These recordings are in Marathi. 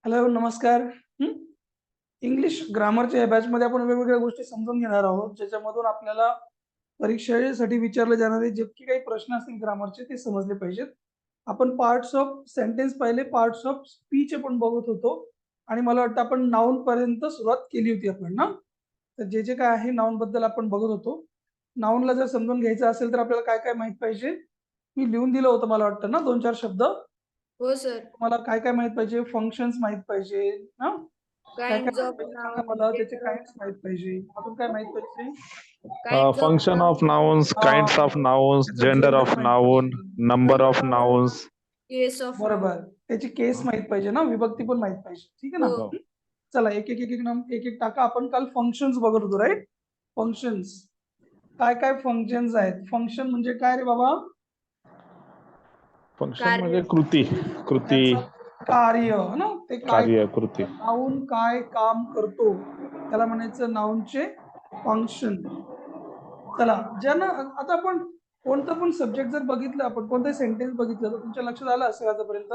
हॅलो, नमस्कार. इंग्लिश ग्रामरच्या या बॅचमध्ये आपण वेगवेगळ्या गोष्टी समजून घेणार आहोत, ज्याच्यामधून आपल्याला परीक्षेसाठी विचारले जाणारे जितके काही प्रश्न असतील ग्रामरचे ते समजले पाहिजेत. आपण पार्ट्स ऑफ सेंटेन्स पाहिले, पार्ट्स ऑफ स्पीच आपण बघत होतो आणि मला वाटतं आपण नाउन पर्यंत सुरुवात केली होती आपण ना. तर जे जे काय आहे नाउन बद्दल आपण बघत होतो. नाउनला जर समजून घ्यायचं असेल तर आपल्याला काय काय माहित पाहिजे, मी लिहून दिलं होतं मला वाटतं ना 2-4 शब्द. हो सर. तुम्हाला काय काय माहित पाहिजे, फंक्शन्स माहित पाहिजे ना, काय काय काइंड्स माहित ऑफ पाहिजे सांगा नाउन, मला. त्याचे जेंडर ऑफ काइंड्स माहित पाहिजे, अजून काय माहित पाहिजे? Kinds of Function of noun, nouns, kinds of nouns, त्याचं gender जेंडर of माहित noun, पाहिजे. number of nouns. Case of noun. बरोबर, त्याची केस माहित पाहिजे ना, विभक्ती पण माहित पाहिजे. ठीक आहे ना. हो. चला एक एक एक एक नाम एक एक टाका. आपण काल फंक्शन्स बघत होतो, राईट? फंक्शन्स काय काय फंक्शन्स आहेत. फंक्शन म्हणजे काय रे बाबा? फंक्शन म्हणजे कृती, त्याचं कार्य ना, ते काय कार्य, कृती. नाउन काय काम करतो त्याला म्हणायचं नाउनचे फंक्शन. चला ज्यांना आता आपण कोणतं पण सब्जेक्ट जर बघितलं, आपण कोणतं सेंटेन्स बघितलं तर तुमच्या लक्षात आलं असेल आतापर्यंत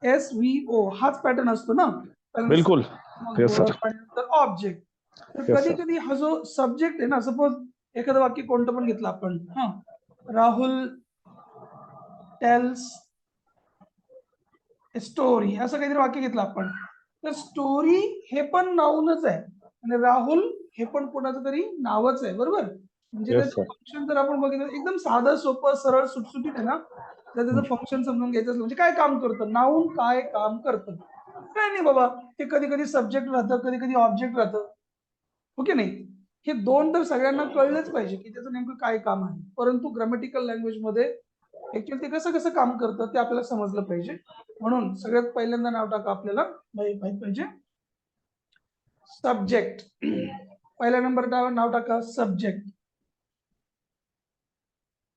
SVO हाच पॅटर्न असतो ना. बिलकुल. मग Yes, sir. वर्ब आणि नंतर ऑब्जेक्ट. तर Yes, कधी sir. कधी हा जो सब्जेक्ट आहे ना, सपोज एखादं वाक्य कोणतं पण घेतलं आपण, राहुल टेल्स स्टोरी, असं काहीतरी वाक्य घेतलं आपण, तर स्टोरी हे पण नाऊनच आहे आणि राहुल हे पण कोणाचं तरी नावच आहे, बरोबर? म्हणजे Yes, त्याचं sir. फंक्शन जर आपण बघितलं एकदम साधं सोपं सरळ सुटसुटीत आहे ना. जर त्याचं फंक्शन समजून घ्यायचं असलं म्हणजे काय काम करतं, नाऊन काय काम करतं, काय नाही बाबा. ते कधी कधी सब्जेक्ट राहतं, कधी कधी ऑब्जेक्ट राहतं, ओके नाही. हे दोन तर सगळ्यांना कळलंच पाहिजे की त्याचं नेमकं काय काम आहे. परंतु ग्रामॅटिकल लँग्वेज मध्ये ऍक्च्युअली ते कसं कसं काम करतं ते आपल्याला समजलं पाहिजे. म्हणून सगळ्यात पहिल्यांदा नाव टाका आपल्याला माहित पाहिजे सब्जेक्ट. पहिल्या नंबर नाव टाका सब्जेक्ट.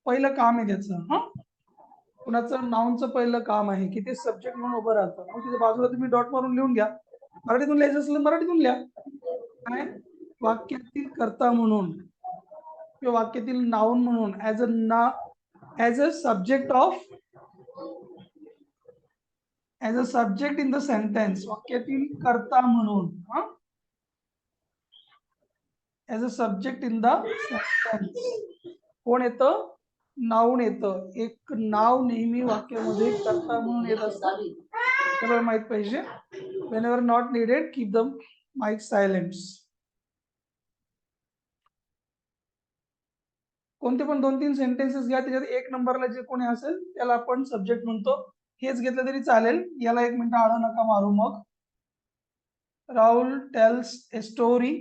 पहिलं काम आहे त्याचं. कुणाचं नाउनचं पहिलं काम आहे की ते सब्जेक्ट म्हणून उभं राहतं. मग तिथे बाजूला तुम्ही डॉट मारून लिहून घ्या. मराठीतून लिहायचं असेल मराठीतून लिहा. काय वाक्यातील कर्ता म्हणून किंवा वाक्यातील नाउन म्हणून as a subject of as a subject in the sentence. वाक्यातील कर्ता म्हणून as a subject in the sentence कोण येतं? नाउन येतं. एक नाव नेहमी वाक्यामध्ये कर्ता म्हणून येत असतं. आपल्याला माहित पाहिजे. whenever not needed keep the mic silent. कोणते पण 2-3 सेंटेन्सेस घ्या, त्याच्यात एक नंबरला जे कोणी असेल त्याला आपण सब्जेक्ट म्हणतो. हेच घेतलं तरी चालेल. याला 1 मिनिट आळं नका मारू. मग राहुल टेल्स ए स्टोरी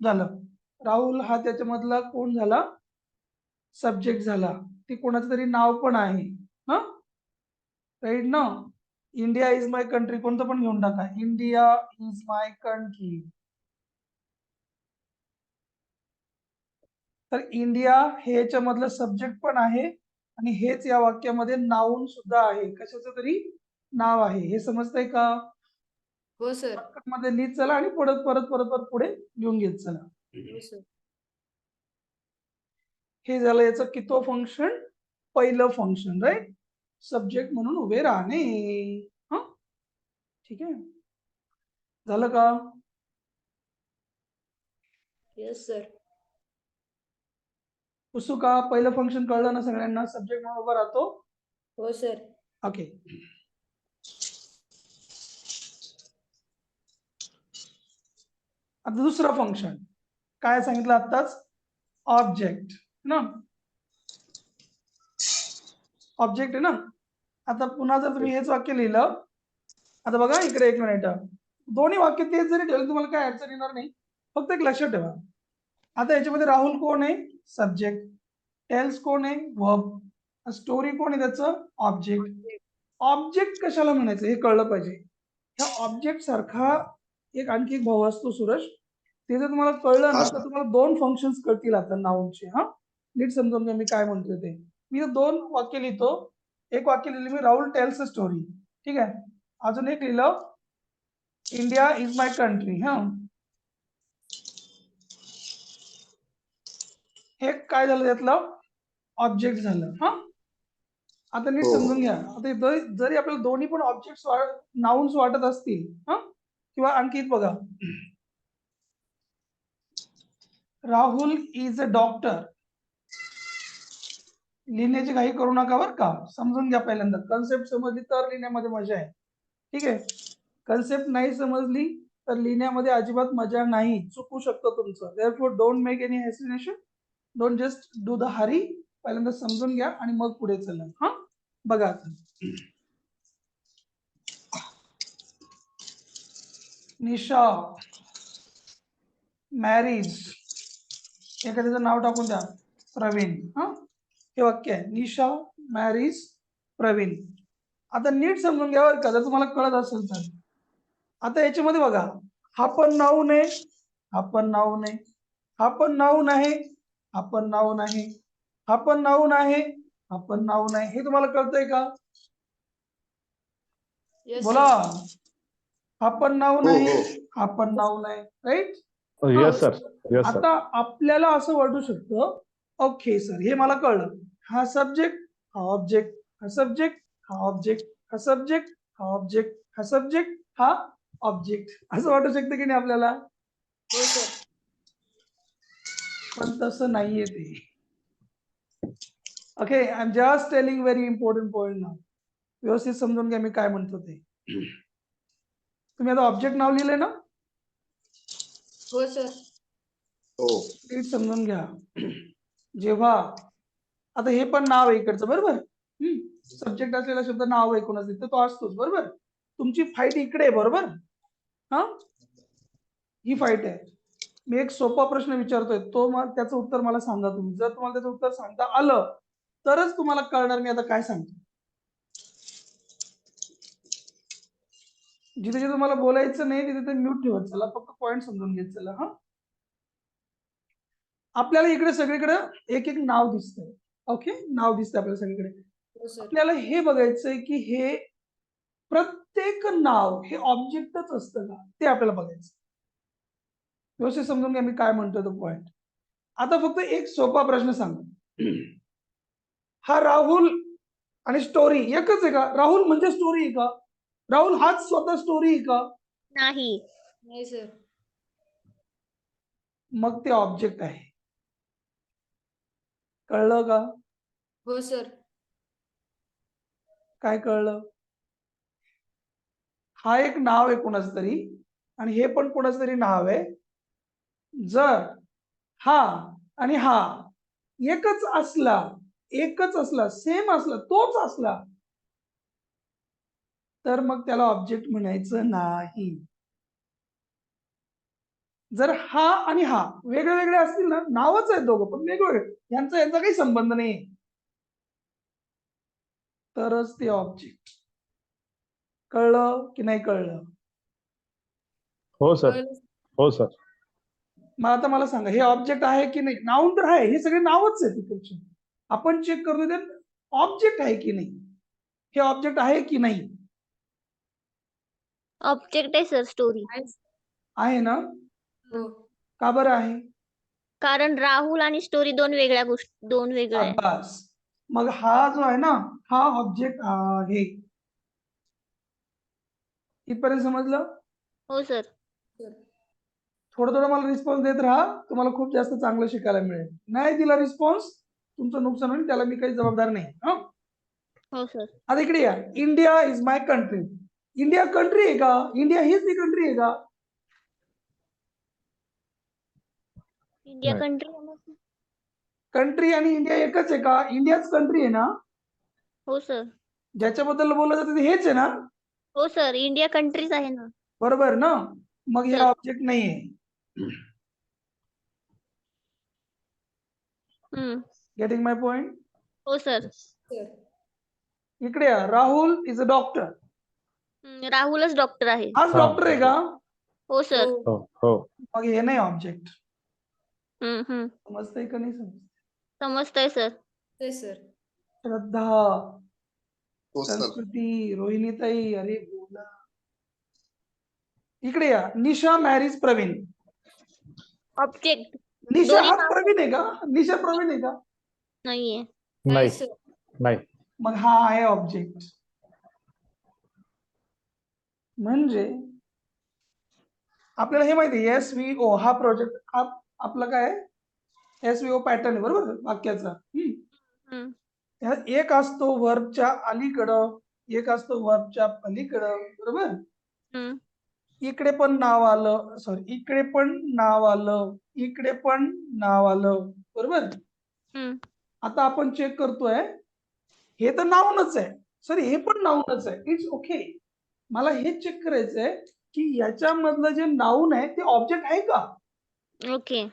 झालं. राहुल हा त्याच्यामधला कोण झाला? सब्जेक्ट झाला. ते कोणाचं तरी नाव पण आहे. राईट ना. इंडिया इज माय कंट्री कोणतं पण घेऊन टाका. India is my country. तर इंडिया हे याच्यामधलं सब्जेक्ट पण आहे आणि हेच या वाक्यामध्ये नाउन सुद्धा आहे. कशाचं तरी नाव आहे. हे समजतंय का? हो सर. मध्ये लिहित चला आणि परत परत परत परत पुढे लिहून घेत चला. हो सर. हे झालं याचं कितवं फंक्शन? पहिलं फंक्शन, राईट? सब्जेक्ट म्हणून उभे राहणे. ठीक आहे, झालं का? Yes sir. पुसू का? पहिलं फंक्शन कळलं ना सगळ्यांना? सब्जेक्ट म्हणून उभा राहतो. हो सर. ओके. आता दुसरं फंक्शन काय सांगितलं आत्ताच? ऑब्जेक्ट ना. ऑब्जेक्ट आहे ना. आता पुन्हा जर तुम्ही हेच वाक्य लिहिलं, आता बघा इकडे एक मिनिट, दोन्ही वाक्य तेच जरी ठेवलं तुम्हाला काय अडचण येणार नाही. फक्त एक लक्षात ठेवा, आता याच्यामध्ये राहुल कोण आहे? सब्जेक्ट. टेल्स कोण आहे? वर्ब. स्टोरी कोण आहे? त्याचं ऑब्जेक्ट. ऑब्जेक्ट कशाला म्हणायचं हे कळलं पाहिजे. ह्या ऑब्जेक्ट सारखा एक आणखी एक भाव असतो सूरज. ते जर तुम्हाला कळलं ना तर तुम्हाला 2 फंक्शन्स कळतील आता नाउनचे. नीट समजून घ्या मी काय म्हणतोय ते. मी 2 वाक्य लिहितो. एक वाक्य लिहिलं मी राहुल टेल्स अ स्टोरी, ठीक आहे. अजून एक लिहिलं इंडिया इज माय कंट्री. हे काय झालं? त्यातलं ऑब्जेक्ट झालं. आता नीट समजून घ्या. आता जरी आपल्याला दोन्ही पण ऑब्जेक्ट नाउन्स वाटत असतील किंवा अंकित बघा, राहुल इज अ डॉक्टर. लिहिण्याची घाई करू नका बरं का, समजून घ्या पहिल्यांदा. कन्सेप्ट समजली तर लिहिण्यामध्ये मजा आहे. ठीक आहे, कन्सेप्ट नाही समजली तर लिहिण्यामध्ये अजिबात मजा नाही, चुकू शकतं तुमचं. Therefore don't make any hesitation, don't just do the Hari. पहिल्यांदा समजून घ्या आणि मग पुढे चला. हा बघा आता, निशा मॅरीज, एखाद्याचं नाव टाकून द्या, प्रवीण. हा हे वाक्य आहे, निशा मॅरीज प्रवीण. आता नीट समजून घ्या बरं का, जर तुम्हाला कळत असेल तर. आता याच्यामध्ये बघा, हा पण नाऊन आहे, हा पण नाऊन आहे, हा पण नाऊन आहे, हा पण नाऊन आहे, हा पण नाऊन आहे, हा पण नाऊन आहे. हे तुम्हाला कळतंय का? Yes, बोला. sir. हा पण नाऊन हो, आहे, हो. हा पण नाऊन आहे, right? Yes, sir. Yes, sir. आता आपल्याला असं वाटू शकतं, ओके सर हे मला कळलं, हा सब्जेक्ट, हा ऑब्जेक्ट, हा सब्जेक्ट, हा ऑब्जेक्ट, हा सब्जेक्ट, हा ऑब्जेक्ट, हा सब्जेक्ट, हा ऑब्जेक्ट, असं वाटू शकतं की नाही आपल्याला? हो सर. पण तसं नाहीये ते. Okay, I am just telling very important point नाव. व्यवस्थित समजून घ्या मी काय म्हणतो ते. तुम्ही आता ऑब्जेक्ट नाव लिहिलंय ना? हो सर. हो. नीट समजून घ्या. जेव्हा आता हे पण नाव आहे इकडचं, बरोबर? सब्जेक्ट असलेला शब्द नाव ऐकूनच तर तो असतोच, बरोबर? तुमची फाईट इकडे आहे, बरोबर? हा ही फाईट आहे. मी एक सोपा प्रश्न विचारतोय, तो मग त्याचं उत्तर मला सांगा तुम्ही. जर तुम्हाला त्याचं उत्तर सांगता आलं तरच तुम्हाला कळणार मी आता काय सांगतो. जिथे जिथे तुम्हाला बोलायचं नाही तिथे ते म्यूट ठेवत चला, फक्त पॉईंट समजून घेत चला. हा आपल्याला इकडे सगळीकडे एक एक नाव दिसतंय. ओके, नाव दिसतंय आपल्याला सगळीकडे. हो सर. आपल्याला हे बघायचंय की हे प्रत्येक नाव हे ऑब्जेक्टच असतं का, ते आपल्याला बघायचं. व्यवस्थित समजून घ्या मी काय म्हणतोय तो पॉइंट. आता फक्त एक सोपा प्रश्न सांगा, हा राहुल आणि स्टोरी एकच आहे का? राहुल म्हणजे स्टोरी आहे का? राहुल हाच स्वतः स्टोरी आहे का? नाही. नाही सर. मग ते ऑब्जेक्ट आहे. कळलं का? हो सर. काय कळलं? हा एक नाव आहे कोणाचं तरी आणि हे पण कोणाचं तरी नाव आहे. जर हा आणि हा एकच असला, सेम असला, तोच असला तर मग त्याला ऑब्जेक्ट म्हणायचं नाही. जर हा आणि हा वेगळे वेगळे असतील ना, नावच आहेत दोघं पण वेगवेगळे, यांचा काही संबंध नाही, तरच ते ऑब्जेक्ट. कळलं की नाही कळलं? हो सर. कळलं. हो सर. मग आता मला सांगा, हे ऑब्जेक्ट आहे की नाही? नाऊन तर आहे, हे सगळे नावच आहे तिकडचे. आपण चेक करतो ते ऑब्जेक्ट आहे की नाही, हे ऑब्जेक्ट आहे की नाही? ऑब्जेक्ट आहे सर स्टोरी. आहे. आहे ना? हो. का बरं आहे? कारण राहुल आणि स्टोरी दोन वेगळ्या गोष्टी, दोन वेगळ्या आहे. अभ्यास. मग हा जो आहे ना, हा ऑब्जेक्ट आहे. इथपर्यंत समजलं? हो सर. सर. थोडं थोडं मला रिस्पॉन्स देत राहा, तुम्हाला खूप जास्त चांगलं शिकायला मिळेल. नाही दिला रिस्पॉन्स तुमचं नुकसान होईल, त्याला मी काही जबाबदार नाही. हा हो सर. आता इकडे या. India is my country. India country आहे का? इंडिया हीच ती कंट्री आहे का? इंडिया नाही. कंट्री. कंट्री आणि इंडिया एकच आहे का? इंडियाच कंट्री आहे ना? हो सर. ज्याच्याबद्दल बोललं जातं ते हेच आहे ना? हो सर, इंडिया कंट्रीच आहे ना. बरोबर ना? मग हे सर. ऑब्जेक्ट नाहीये. Getting my point? हो सर. सर. इकडे या. Rahul is a doctor. राहुलच डॉक्टर आहे. हाच डॉक्टर आहे का? हो सर. हो. हो हो. मग हे नाही ऑब्जेक्ट. हम्म. समजतंय का नाही समजत? समजतंय सर. ते सर. श्रद्धा, हो सर. संस्कृती, रोहिणीताई, अरे बोला. इकडे या. निशा मॅरीज प्रवीण. ऑब्जेक्ट निशा दोन्ही हाच नाव प्रवीण आहे का? निशा प्रवीण आहे का? नाहीये. आहे नाही सर. नाही. मग हा आहे ऑब्जेक्ट. म्हणजे आपल्याला हे माहिती आहे SVO हा प्रोजेक्ट आपला काय SVO पॅटर्न आहे बरोबर वाक्याचा. हम्म. ह्यात एक असतो वर्बच्या अलीकडं, एक असतो वर्बच्या पलीकडं बरोबर. हम्म. इकडे पण नाव आलं, सॉरी इकडे पण नाव आलं, इकडे पण नाव आलं बरोबर. हम्म. आता आपण चेक करतोय हे तर नाऊनच आहे, सॉरी हे पण नाऊनच आहे, इट्स ओके. मला हे चेक करायचंय की याच्यामधलं जे नाऊन आहे ते ऑब्जेक्ट आहे का. ओके.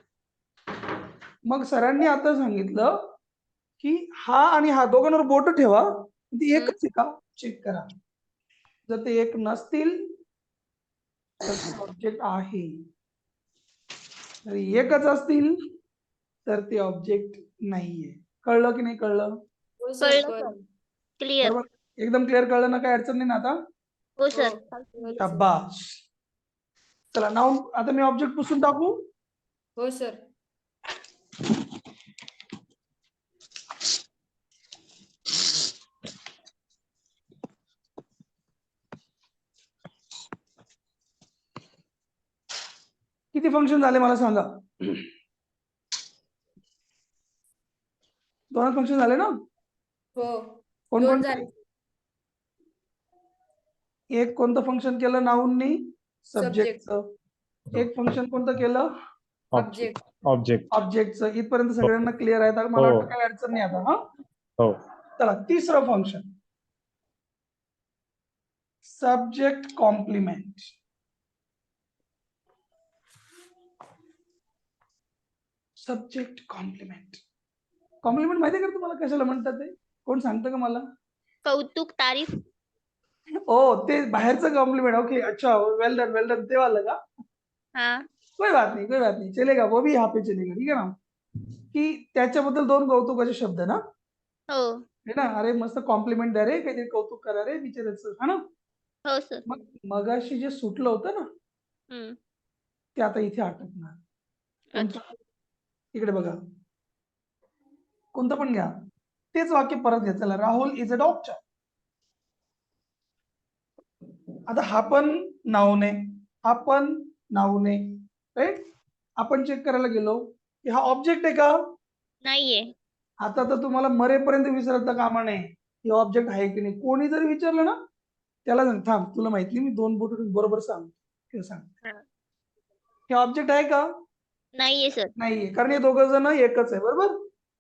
मग सरांनी आता सांगितलं की हा आणि हा दोघांवर बोट ठेवा, ती एकच आहे का चेक करा. जर ते एक नसतील तर ऑब्जेक्ट आहे, जर एकच असतील तर ते ऑब्जेक्ट नाहीये. कळलं की नाही कळलं. हो सर कळलं सर. क्लिअर. बरोबर, एकदम क्लिअर कळलं ना, काय अडचण नाही ना आता. हो सर. शाबास. चला नाऊन आता मी ऑब्जेक्ट पुसून टाकू. हो सर. किती फंक्शन झाले मला सांगा. 2 फंक्शन झाले ना. हो. कोण 2 कोण झाले. एक कोणतं फंक्शन केलं नाऊननी Subject. सब्जेक्टचं. एक फंक्शन कोणतं केलं ऑब्जेक्ट. ऑब्जेक्ट. ऑब्जेक्टचं. इथपर्यंत सगळ्यांना क्लिअर आहे आता. मला हो. वाटतं काही अडचण नाही आता. हा हो. चला तिसरं function subject complement. Subject complement. Complement माहिती आहे का तुम्हाला कशाला म्हणतात ते, कोण सांगतं का मला. कौतुक, तारीफ. ते बाहेरचं कॉम्प्लिमेंट. ओके अच्छा, वेल डन ते वाला का. हाँ. कोई बात नहीं चलेगा, वो भी यहाँ पे चलेगा, ठीक है ना. की त्याच्याबद्दल 2 कौतुकाचे शब्द ना, हो. है ना. अरे मस्त कॉम्प्लिमेंट द्या रे, काहीतरी कौतुक करा रे बिचारायचं, है ना. हो सर. मग मगाशी जे सुटलं होतं ना हम्म. ते आता इथे अटकणार. कोणतं? इकडे बघा, कोणतं पण घ्या, तेच वाक्य परत घ्या. चला, राहुल इज अ डॉक्टर. आता हा पण नाऊन आहे, हा पण नाऊन आहे, राईट. आपण चेक करायला गेलो की हा ऑब्जेक्ट आहे का. नाहीये. आता तर तुम्हाला मरेपर्यंत विचारता कामा नये हे ऑब्जेक्ट आहे की नाही. कोणी जरी विचारलं ना त्याला सांग, थांब तुला माहित नाही, मी 2 बोट बरोबर सांग सांग हा. हे ऑब्जेक्ट आहे का. नाहीये सर. नाहीये, कारण हे दोघं जण एकच आहे बरोबर.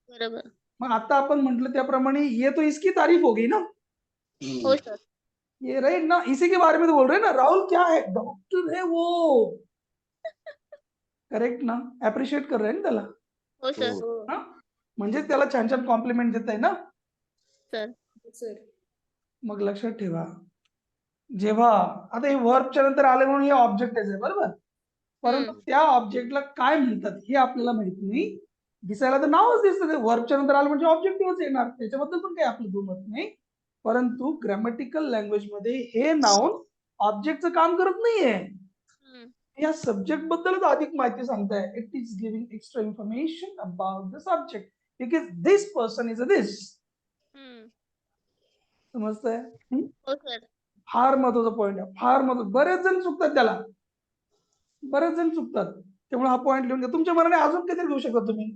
बरोबर. मग आता आपण म्हटलं त्याप्रमाणे ये तो इसकी तारीफ होगी ना. हो सर. ये राइट ना, इसी के बारे में तो बोल रहे हैं ना. राहुल क्या है, डॉक्टर है वो. करेक्ट ना, अप्रिशिएट कर रहे हैं ना त्याला. हो सर. हो. हा? म्हणजे त्याला छान छान कॉम्प्लिमेंट देत आहे ना. सर. सर. मग लक्षात ठेवा, जेव्हा आता हे वर्बच्या नंतर आले म्हणून हे ऑब्जेक्टच आहे बरोबर, परंतु त्या ऑब्जेक्टला काय म्हणतात हे आपल्याला माहित नाही. दिसायला तर नावच दिसतं, ते वर्बच्या नंतर आलं म्हणजे ऑब्जेक्टिव्हच येणार, त्याच्याबद्दल पण काही आपलं दुमत नाही. परंतु ग्रॅमॅटिकल लँग्वेज मध्ये हे नाउन ऑब्जेक्टचं काम करत नाहीये. या सब्जेक्ट बद्दलच अधिक माहिती सांगताय. It is giving extra information about the subject because this person is a this. समजतंय. हो सर. फार महत्वाचा पॉईंट आहे, फार महत्वाचा. बरेच जण चुकतात त्याला, बरेच जण चुकतात. त्यामुळे हा पॉईंट लिहून घ्या. तुमच्या मनाने अजून काहीतरी घेऊ शकता तुम्ही.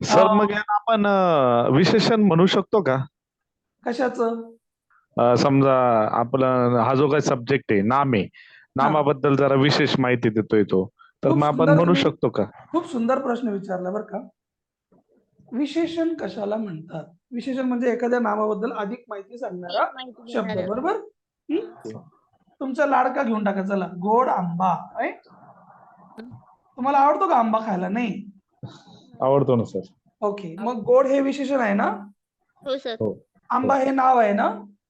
सर मग याला आपण विशेषण म्हणू शकतो का. कशाचं. समजा आपला हा जो काही सब्जेक्ट आहे, नाम आहे, नामाबद्दल जरा विशेष माहिती देतोय तो, तर खूप मग आपण सुंदर म्हणू तुम्ही- शकतो का. खूप सुंदर प्रश्न विचारला बरं का. विशेषण कशाला म्हणतात. विशेषण म्हणजे एखाद्या नामाबद्दल अधिक माहिती सांगणारा एक माहिती शब्द देणारं. बरोबर. तुमचा लाडका घेऊन टाका, चला गोड आंबा. राईट. तुम्हाला आवडतो का आंबा खायला. नाही आवडतो ना सर. ओके, मग गोड हे विशेषण आहे ना, हो सर. हो आंबा हे नाव आहे ना.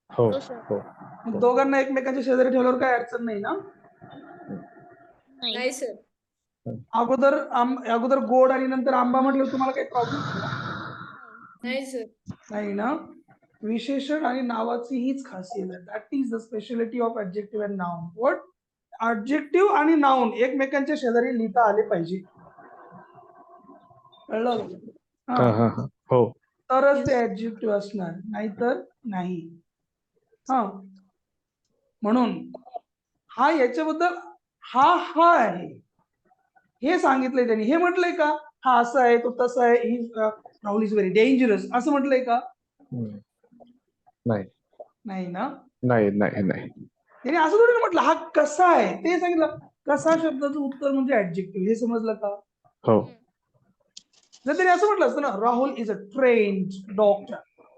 हो हो सर. हो. मग दोघांना एकमेकांच्या शेजारी ठेवल्यावर काय अडचण नाही ना. नाही. नाही सर. अगोदर गोड आणि नंतर आंबा म्हटलं तुम्हाला काही प्रॉब्लेम नाही सर. नाही ना. विशेषण आणि नावाची हीच खासियत आहे. That is the speciality of adjective and noun. What. Adjective आणि नाउन एकमेकांच्या शेजारी लिहिता आले पाहिजे. कळलं. हा, हा, हा. हो. तरच ते ऍडजेक्टिव्ह असणार, नाहीतर नाही. हा, म्हणून हा याच्याबद्दल हा आहे हे सांगितलंय त्यांनी. हे म्हटलंय का हा असा आहे तो तसा आहे, ही राहुल इज व्हेरी डेंजरस असं म्हटलंय का? हम्म. नाही नाही ना. नाही नाही नाही. त्याने असं थोडी म्हटलं हा कसा आहे ते सांगितलं. कसा शब्दाचं उत्तर म्हणजे ऍडजेक्टिव्ह. हे समजलं का? हो जर त्याने असं म्हटलं असतं ना Rahul is a trained doctor,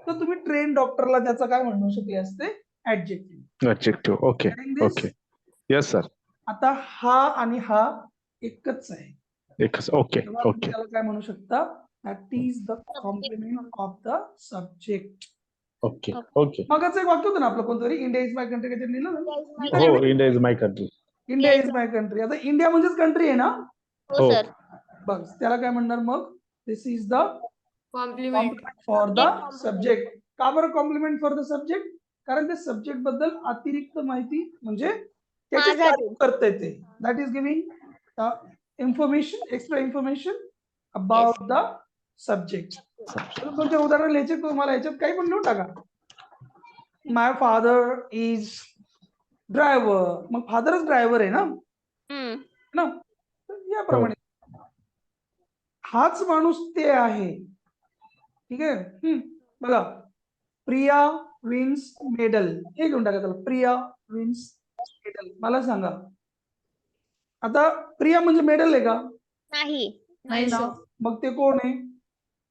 तर तुम्ही ट्रेन डॉक्टरला त्याचं काय म्हणू शकले असते? Adjective. Objective. Okay okay. Yes sir. आता हा आणि हा एकच आहे, एकच. ओके तेव्हा तुम्ही ओके त्याला काय म्हणू शकता? That is the complement of the subject. Okay okay. मगच एक वाक्य होतं ना आपलं कोणतरी, इंडिया इज माय कंट्री काहीतरी लिहिलं ना? हो India is my country. India is my country. आता इंडिया म्हणजेच कंट्री आहे ना. हो हो सर. बघ त्याला काय म्हणणार मग? This is the complement complement for the Compliment. Subject. का बरं कॉम्प्लिमेंट फॉर द सब्जेक्ट? कारण त्या सब्जेक्ट बद्दल अतिरिक्त माहिती म्हणजे त्याची माझा तारीफ करता येते. That is giving information, extra information about the subject. कोणते उदाहरण लिहायचे तुम्हाला? याच्यात काही पण लिहून टाका. माय फादर इज ड्रायव्हर. मग फादरच ड्रायव्हर आहे ना ना. तर याप्रमाणे हाच माणूस ते आहे. ठीक आहे. बघा प्रिया विन्स मेडल, हे घेऊन टाका त्याला. Priya wins medal. मला सांगा आता प्रिया म्हणजे मेडल आहे का? नाही. नाही नाही ना. सर. मग ते कोण आहे?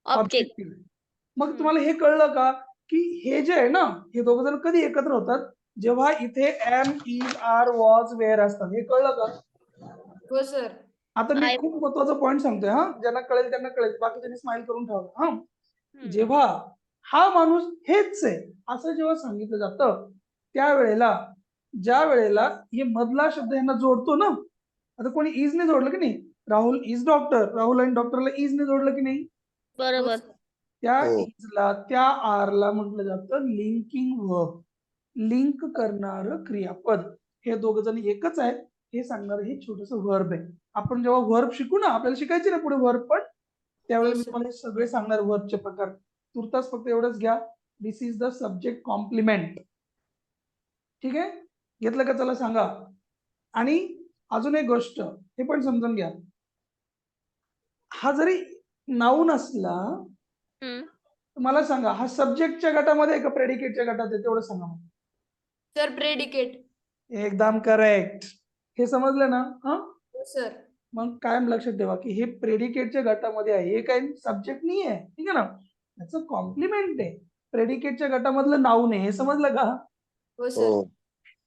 ऑब्जेक्ट. ऑब्जेक्टिव्ह. मग तुम्हाला हे कळलं का की हे जे आहे ना हे दोघ जण कधी एकत्र होतात? जेव्हा इथे am is are was were असतात. हे कळलं का? हो सर. आता मी I- खूप महत्वाचा पॉईंट सांगतोय हा, ज्यांना कळेल त्यांना कळेल, बाकीच्यांनी स्माइल करून ठेवा. हा जेव्हा हा माणूस हेच आहे असं जेव्हा सांगितलं जातं त्यावेळेला, ज्या वेळेला हे मधला शब्द यांना जोडतो ना, आता कोणी इजने जोडलं की नाही? राहुल इज डॉक्टर, राहुल आणि डॉक्टरला इजने जोडलं की नाही? बरोबर. त्या हो. इजला, त्या आरला म्हटलं जातं लिंकिंग वर्ब. लिंक करणार क्रियापद. हे दोघ जण एकच आहेत हे सांगणार हे छोटस वर्ब आहे. आपण जेव्हा वर्ब शिकू ना, आपल्याला शिकायचे ना पुढे वर्ब पण, त्यावेळेला मी तुम्हाला हे सगळे सांगणार वर्बचे प्रकार. तुर्तास फक्त एवढंच घ्या, दिस इज द सब्जेक्ट कॉम्प्लिमेंट. ठीक आहे, घेतलं का? चला सांगा. आणि अजून एक गोष्ट हे पण समजून घ्या, हा जरी नाऊन असला तर मला सांगा हा सब्जेक्टच्या गटामध्ये आहे का प्रेडिकेटच्या गटात आहे? तेवढं सांगा मला. Sir predicate. एकदम करेक्ट. हे समजलं ना? हा हो सर. मग कायम लक्षात ठेवा की हे प्रेडिकेटच्या गटामध्ये आहे, हे काही सब्जेक्ट नाही आहे. ठीक आहे ना, याचं कॉम्प्लिमेंट आहे. प्रेडिकेटच्या गटामधलं नाऊन आहे. हे समजलं का? हो सर. हो.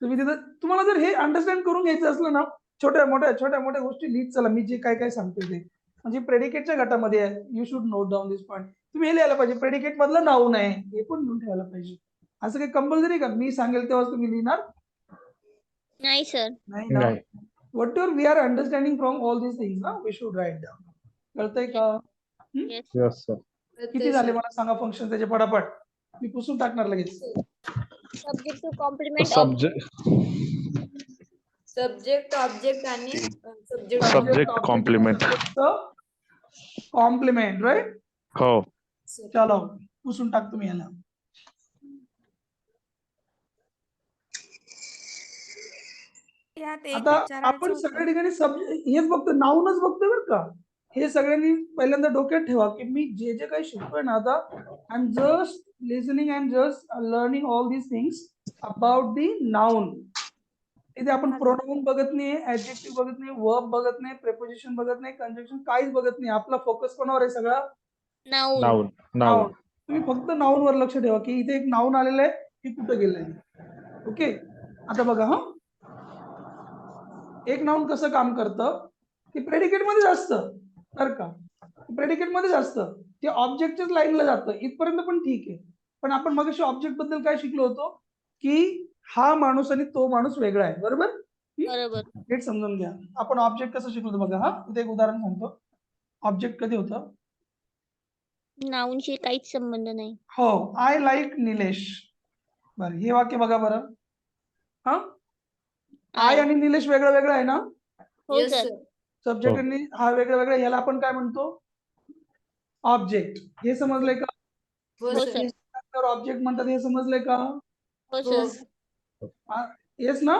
तुम्ही तिथं तुम्हाला जर हे अंडरस्टँड करून घ्यायचं असलं ना, छोट्या मोठ्या गोष्टी लिहित चला. मी जे काय काय सांगतोय ते म्हणजे प्रेडिकेटच्या गटामध्ये आहे. You should note down this point. तुम्ही हे लिहायला पाहिजे प्रेडिकेट मधलं नाऊन आहे हे पण लिहून ठेवायला पाहिजे. असं काही कंपल्सरी का मी सांगेल तेव्हाच तुम्ही लिहिणार? नाही सर. नाही ना. नाही. whatever we are understanding from all these things ना, we should write down. कळतंय का? Yes. Yes sir. किती झाले मला सांगा फंक्शन त्याचे पटापट. मी पुसून टाकणार लगेच. Subject to complement subject subject, object आणि subject. Subject complement. Complement right. हो. चलो पुसून टाक तुम्ही याला. आता आपण सगळ्या ठिकाणी हेच बघतो, नाऊनच बघतोय बरं का. हे सगळ्यांनी पहिल्यांदा डोक्यात ठेवा की मी जे जे काही शिकतोय ना आता, I am just listening and just learning all these things about the noun. इथे आपण प्रोनाउन बघत नाही, ऍडजेक्टिव्ह बघत नाही, वर्ब बघत नाही, प्रेपोजिशन बघत नाही, कंजंक्शन काहीच बघत नाही. आपला फोकस कोणावर आहे? सगळा noun. Noun noun. नाऊन. तुम्ही फक्त नाऊन वर लक्ष ठेवा की इथे एक नाऊन आलेलं आहे, हे कुठं गेलंय. ओके, आता बघा हा, एक नाऊन कसं काम करतं की प्रेडिकेट मध्येच असतं बरं का. प्रेडिकेट मध्येच असतं, ते ऑब्जेक्टच्याच लाईनला जातं. इथपर्यंत पण ठीक आहे. पण आपण मगाशी ऑब्जेक्ट बद्दल काय शिकलो होतो की हा माणूस आणि तो माणूस वेगळा आहे. बरोबर. बरोबर. नीट समजून घ्या. आपण ऑब्जेक्ट कसं शिकलो होतो बघा. हा इथे एक उदाहरण सांगतो. ऑब्जेक्ट कधी होतं? Noun शी काहीच संबंध नाही. हो, आय लाईक निलेश. बरं, हे वाक्य बघा बरं. हा, आय आणि निलेश वेगळं वेगळं आहे ना. हो येस सर. सर. सब्जेक्ट आणि हा वेगळं वेगळं, याला आपण काय म्हणतो? ऑब्जेक्ट. हे समजलंय का? हो हो सर. सर. ऑब्जेक्ट म्हणतात हे समजलंय का? हो हो. सर. येस ना.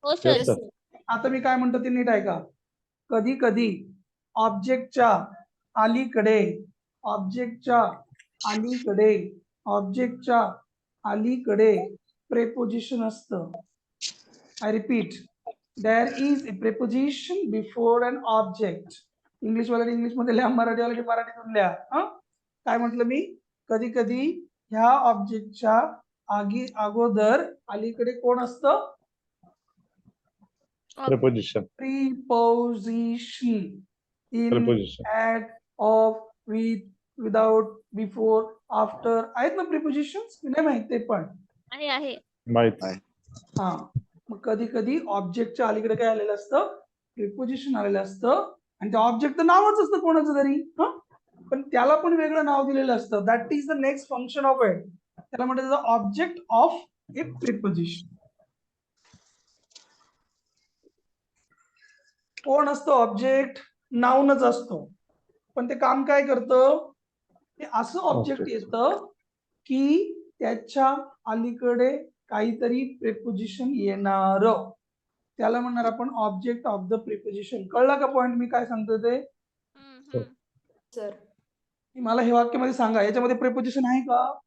हो Yes, sir. Yes sir. Sir. आता मी काय म्हणतो ते नीट ऐका. कधी कधी ऑब्जेक्टच्या अलीकडे ऑब्जेक्टच्या अलीकडे ऑब्जेक्टच्या अलीकडे प्रेपोजिशन असतं. I repeat, there is a preposition before an object. English वाले इंग्लिश मध्ये लिहा, मराठी वाले मराठीतून लिहा. काय म्हटलं मी? कधी कधी ह्या ऑब्जेक्टच्या अगोदर अलीकडे कोण असतं? Preposition. Preposition. In, preposition. At, of, with, without, before, after आहेत ना प्रिपोजिशन्स? नाही माहित ते पण. आहे माहित. हा, मग कधी कधी ऑब्जेक्टच्या अलीकडे काय आलेलं असतं? प्रिपोजिशन आलेलं असतं. आणि ते ऑब्जेक्ट नावच असतं कोणाचं तरी, पण त्याला पण वेगळं नाव दिलेलं असतं. That is the next function of it. त्याला म्हणतात ऑब्जेक्ट ऑफ ए प्रिपोजिशन. कोण असतं ऑब्जेक्ट? नाऊनच असतो. पण ते काम काय करतं? ते असं ऑब्जेक्ट येतं की त्याच्या अलीकडे काहीतरी प्रिपोजिशन येणार. त्याला म्हणणार आपण ऑब्जेक्ट ऑफ द प्रिपोजिशन. कळला का पॉइंट मी काय सांगतो ते? सर. मला हे वाक्यामध्ये सांगा, याच्यामध्ये प्रिपोजिशन आहे का?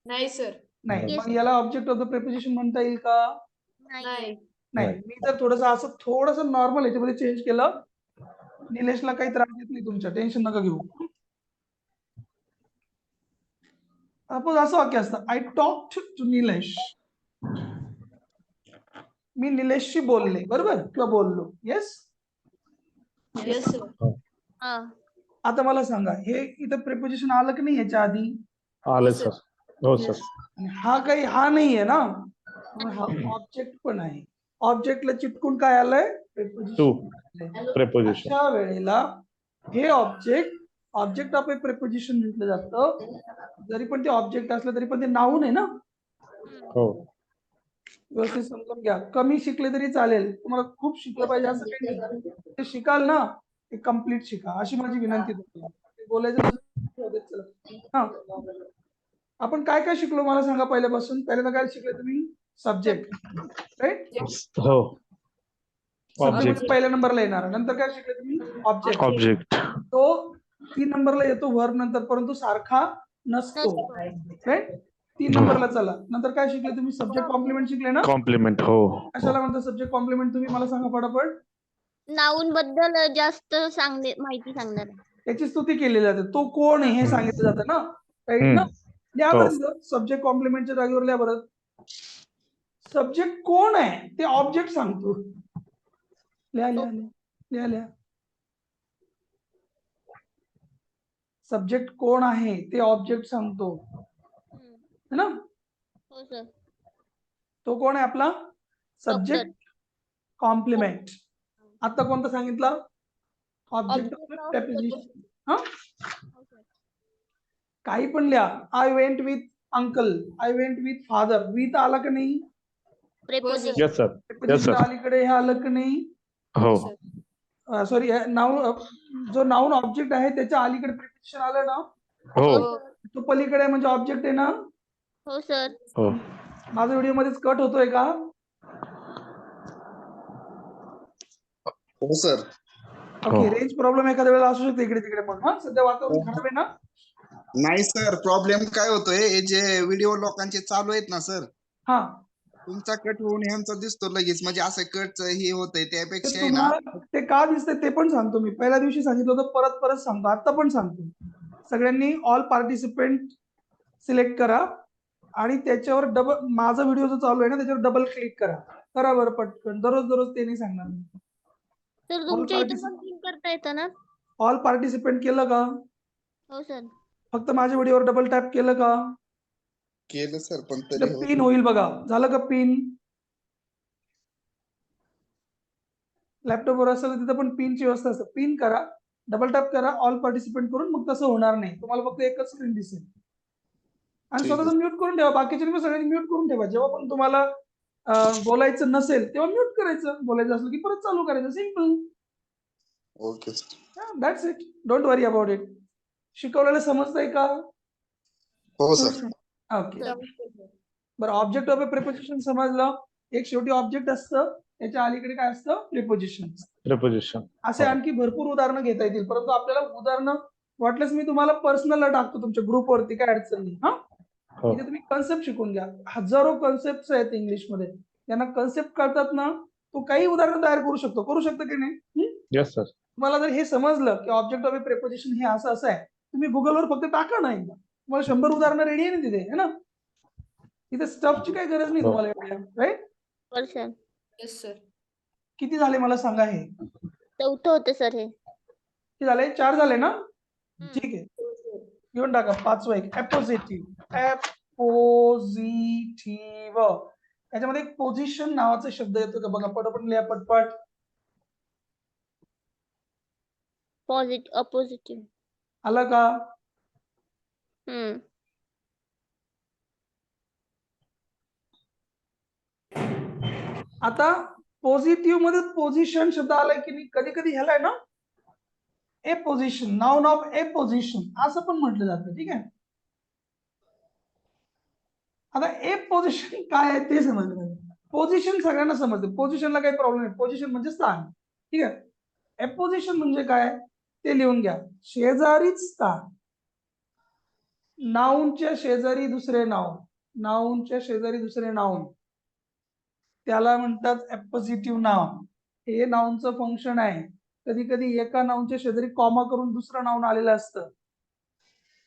नाही सर. नाही. Yes. मग याला ऑब्जेक्ट ऑफ द प्रिपोजिशन म्हणता येईल का? नाही. नाही. मी जर थोडस नॉर्मल याच्यामध्ये चेंज केलं, निलेशला काही त्रास देत नाही तुमच्या, टेन्शन नका घेऊ. सपोज असं वाक्य असतं, आय टॉक्ड टू निलेश. मी निलेशशी बोलले, बरोबर, किंवा बोललो. येस. Yes sir. आता मला सांगा, हे इथं प्रिपोजिशन आलं की नाही याच्या आधी? आलं हो, सर. सर. हो Yes. सर. आणि हा नाहीये ना, हा ऑब्जेक्ट पण आहे. ऑब्जेक्टला चिटकून काय आलंय? टू. प्रिपोजिशन. प्रिपोजिशन. अशा वेळेला हे ऑब्जेक्ट ऑफ ए प्रिपोजिशन म्हटलं जातं. जरी पण ते ऑब्जेक्ट असलं तरी पण ते नाऊन आहे ना. हो. व्यवस्थित समजून घ्या. कमी शिकले तरी चालेल, तुम्हाला खूप शिकलं पाहिजे असं काही नाही. ते शिकाल ना, ते कम्प्लीट शिका, अशी माझी विनंती तुम्हाला. बोलायचं हा. आपण काय काय शिकलो मला सांगा पहिल्यापासून? पहिल्यांदा काय शिकले तुम्ही? Subject, right? हो. Subject object. पहिल्या नंबरला येणार. नंतर काय शिकले तुम्ही? ऑब्जेक्ट. ऑब्जेक्ट. तो 3 नंबरला येतो वर्ब नंतर, परंतु सारखा नसतो, राईट? 3 नंबरला चला. नंतर काय शिकले तुम्ही? सब्जेक्ट कॉम्प्लिमेंट शिकले ना? कॉम्प्लिमेंट. हो. कशाला म्हणतात सब्जेक्ट कॉम्प्लिमेंट? तुम्ही मला सांगा पटापट. नाऊन बद्दल जास्त माहिती सांगणार. त्याची स्तुती केली जाते. तो कोण आहे हे सांगितलं जातं ना, राईट ना? लिहा बरं, सब्जेक्ट कॉम्प्लिमेंटच्या जागेवर लिहा बरं. सब्जेक्ट कोण आहे ते ऑब्जेक्ट सांगतो. लिहा. सब्जेक्ट कोण आहे ते ऑब्जेक्ट सांगतो, है ना? हो सर. तो कोण आहे आपला? Subject complement. आता कोणता सांगितला? Object of preposition. काही पण लिहा. I went with uncle, I went with father. With आला का नाही? प्रेपोजिशन. Yes sir. प्रिपोजिशन अलीकडे हे आलं का नाही? हो. सॉरी, नाऊन जो नाऊन ऑब्जेक्ट आहे त्याच्या अलीकडे प्रिपोजिशन आलं ना, हो. तो पलीकडे म्हणजे ऑब्जेक्ट आहे ना? हो सर. हो. माझा व्हिडिओ मध्येच कट होतोय का? हो सर. ओके. रेंज प्रॉब्लेम एखाद्या वेळेला असू शकते इकडे तिकडे. मग सध्या वातावरण खराब आहे ना? नाही सर, प्रॉब्लेम काय होतोय, हे जे व्हिडिओ लोकांचे चालू आहेत ना सर, हा, तुमचा कट होऊन ह्यांचा दिसतो लगेच. म्हणजे असं कट हे होतंय, ते त्यापेक्षा आहे ना. तुम्हाला ते का दिसतंय ते पण सांगतो मी. पहिल्या दिवशी सांगितलं होतं, परत सांगतो, आता पण सांगतो. सगळ्यांनी ऑल पार्टिसिपेंट सिलेक्ट करा आणि त्याच्यावर डबल, माझा व्हिडिओ जो चालू आहे ना त्याच्यावर डबल क्लिक करा बरं पटकन. दररोज ते नाही सांगणार मी. सर तुमच्या इथे पण क्लिक करता येतं ना? ऑल पार्टिसिपेंट केलं का? हो सर. फक्त माझ्या व्हिडिओवर डबल टॅप केलं का? केलं सर, पण तरी पिन होईल बघा. झालं का पिन? लॅपटॉपवर असेल तिथं पण पिनची व्यवस्था असते. पिन करा, डबल टॅप करा, ऑल पार्टिसिपेंट करून. मग तसं होणार नाही, तुम्हाला फक्त एकच स्क्रीन दिसेल. आणि स्वतःच म्यूट करून ठेवा. बाकीचे तुम्ही सगळ्यांनी म्यूट करून ठेवा. जेव्हा पण तुम्हाला बोलायचं नसेल तेव्हा म्यूट करायचं, बोलायचं असलं की परत चालू करायचं. Simple. Okay sir. That's it. Don't worry about it. शिकवलेलं समजतंय का? हो सर. ओके. बरं, ऑब्जेक्ट ऑफ ए प्रिपोजिशन समजलं. एक शेवटी ऑब्जेक्ट असतं त्याच्या अलीकडे काय असतं प्रिपोजिशन. प्रिपोजिशन. असे आणखी भरपूर उदाहरणं घेता येतील, परंतु आपल्याला उदाहरणं वाटल्यास मी तुम्हाला पर्सनलला टाकतो तुमच्या ग्रुपवरती, काय अडचण नाही. हा, हो. इथे तुम्ही कन्सेप्ट शिकून घ्या. हजारो कन्सेप्ट आहेत इंग्लिशमध्ये, त्यांना कन्सेप्ट कळतात ना, तो काही उदाहरण तयार करू शकतो की नाही. Yes sir. तुम्हाला जर हे समजलं की ऑब्जेक्ट ऑफ ए प्रिपोजिशन हे असं आहे, तुम्ही गुगलवर फक्त टाका ना एकदा, तुम्हाला 100 उदाहरणं रेडी आहे ना तिथे, है ना. तिथे स्टफची काही गरज नाही तुम्हाला एवढ्या, राईट. Sir yes sir. किती झाले मला सांगा. हे चौथं होतं सर हे. किती झाले? 4 झाले ना. ठीक आहे, घेऊन टाका. 5वं एक ऍपोजिटिव्ह. ऍपोजिटिव्ह याच्यामध्ये एक पोझिशन नावाचा शब्द येतो का बघा, पटपट लिहा पटपट. पॉझिटिव्ह अपोजिटिव्ह. आलं का? आता पॉझिटिव्ह मध्ये पोझिशन शब्द आलाय की नाही, कधी कधी ह्याला आहे ना apposition, noun of apposition असं पण म्हटलं जातं. ठीक आहे, आता ए पोझिशन काय आहे ते समजलं. पोझिशन सगळ्यांना समजते, पोझिशनला काही प्रॉब्लेम नाही. पोझिशन म्हणजे स्थान. ठीक आहे, एपोजिशन म्हणजे काय ते लिहून घ्या. शेजारीच स्थान. नाऊनच्या शेजारी दुसरे नाउन, नाऊनच्या शेजारी दुसरे नाउन, त्याला म्हणतात एपोजिटिव्ह नाउन. हे नाउनचं फंक्शन आहे. कधी कधी एका नाउनच्या शेजारी कॉमा करून दुसरं नाउन आलेलं असतं,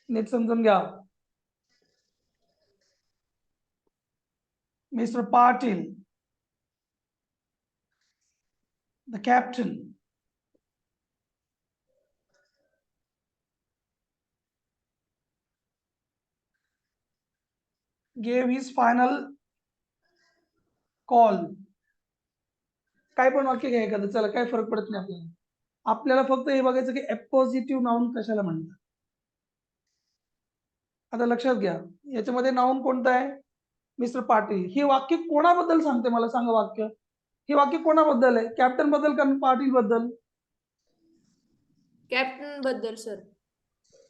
नीट समजून घ्या. Mister Patil, the captain, gave his final call. काय पण वाक्य घ्या एखादं, चला काय फरक पडत नाही आपल्याला. आपल्याला फक्त हे बघायचं की एपोजिटिव्ह नाउन कशाला म्हणतात. आता लक्षात घ्या, याच्यामध्ये नाउन कोणतं आहे? मिस्टर पाटील. हे वाक्य कोणाबद्दल सांगते मला सांगा. वाक्य हे वाक्य कोणाबद्दल आहे? कॅप्टन बद्दल का पाटील बद्दल? कॅप्टन बद्दल सर.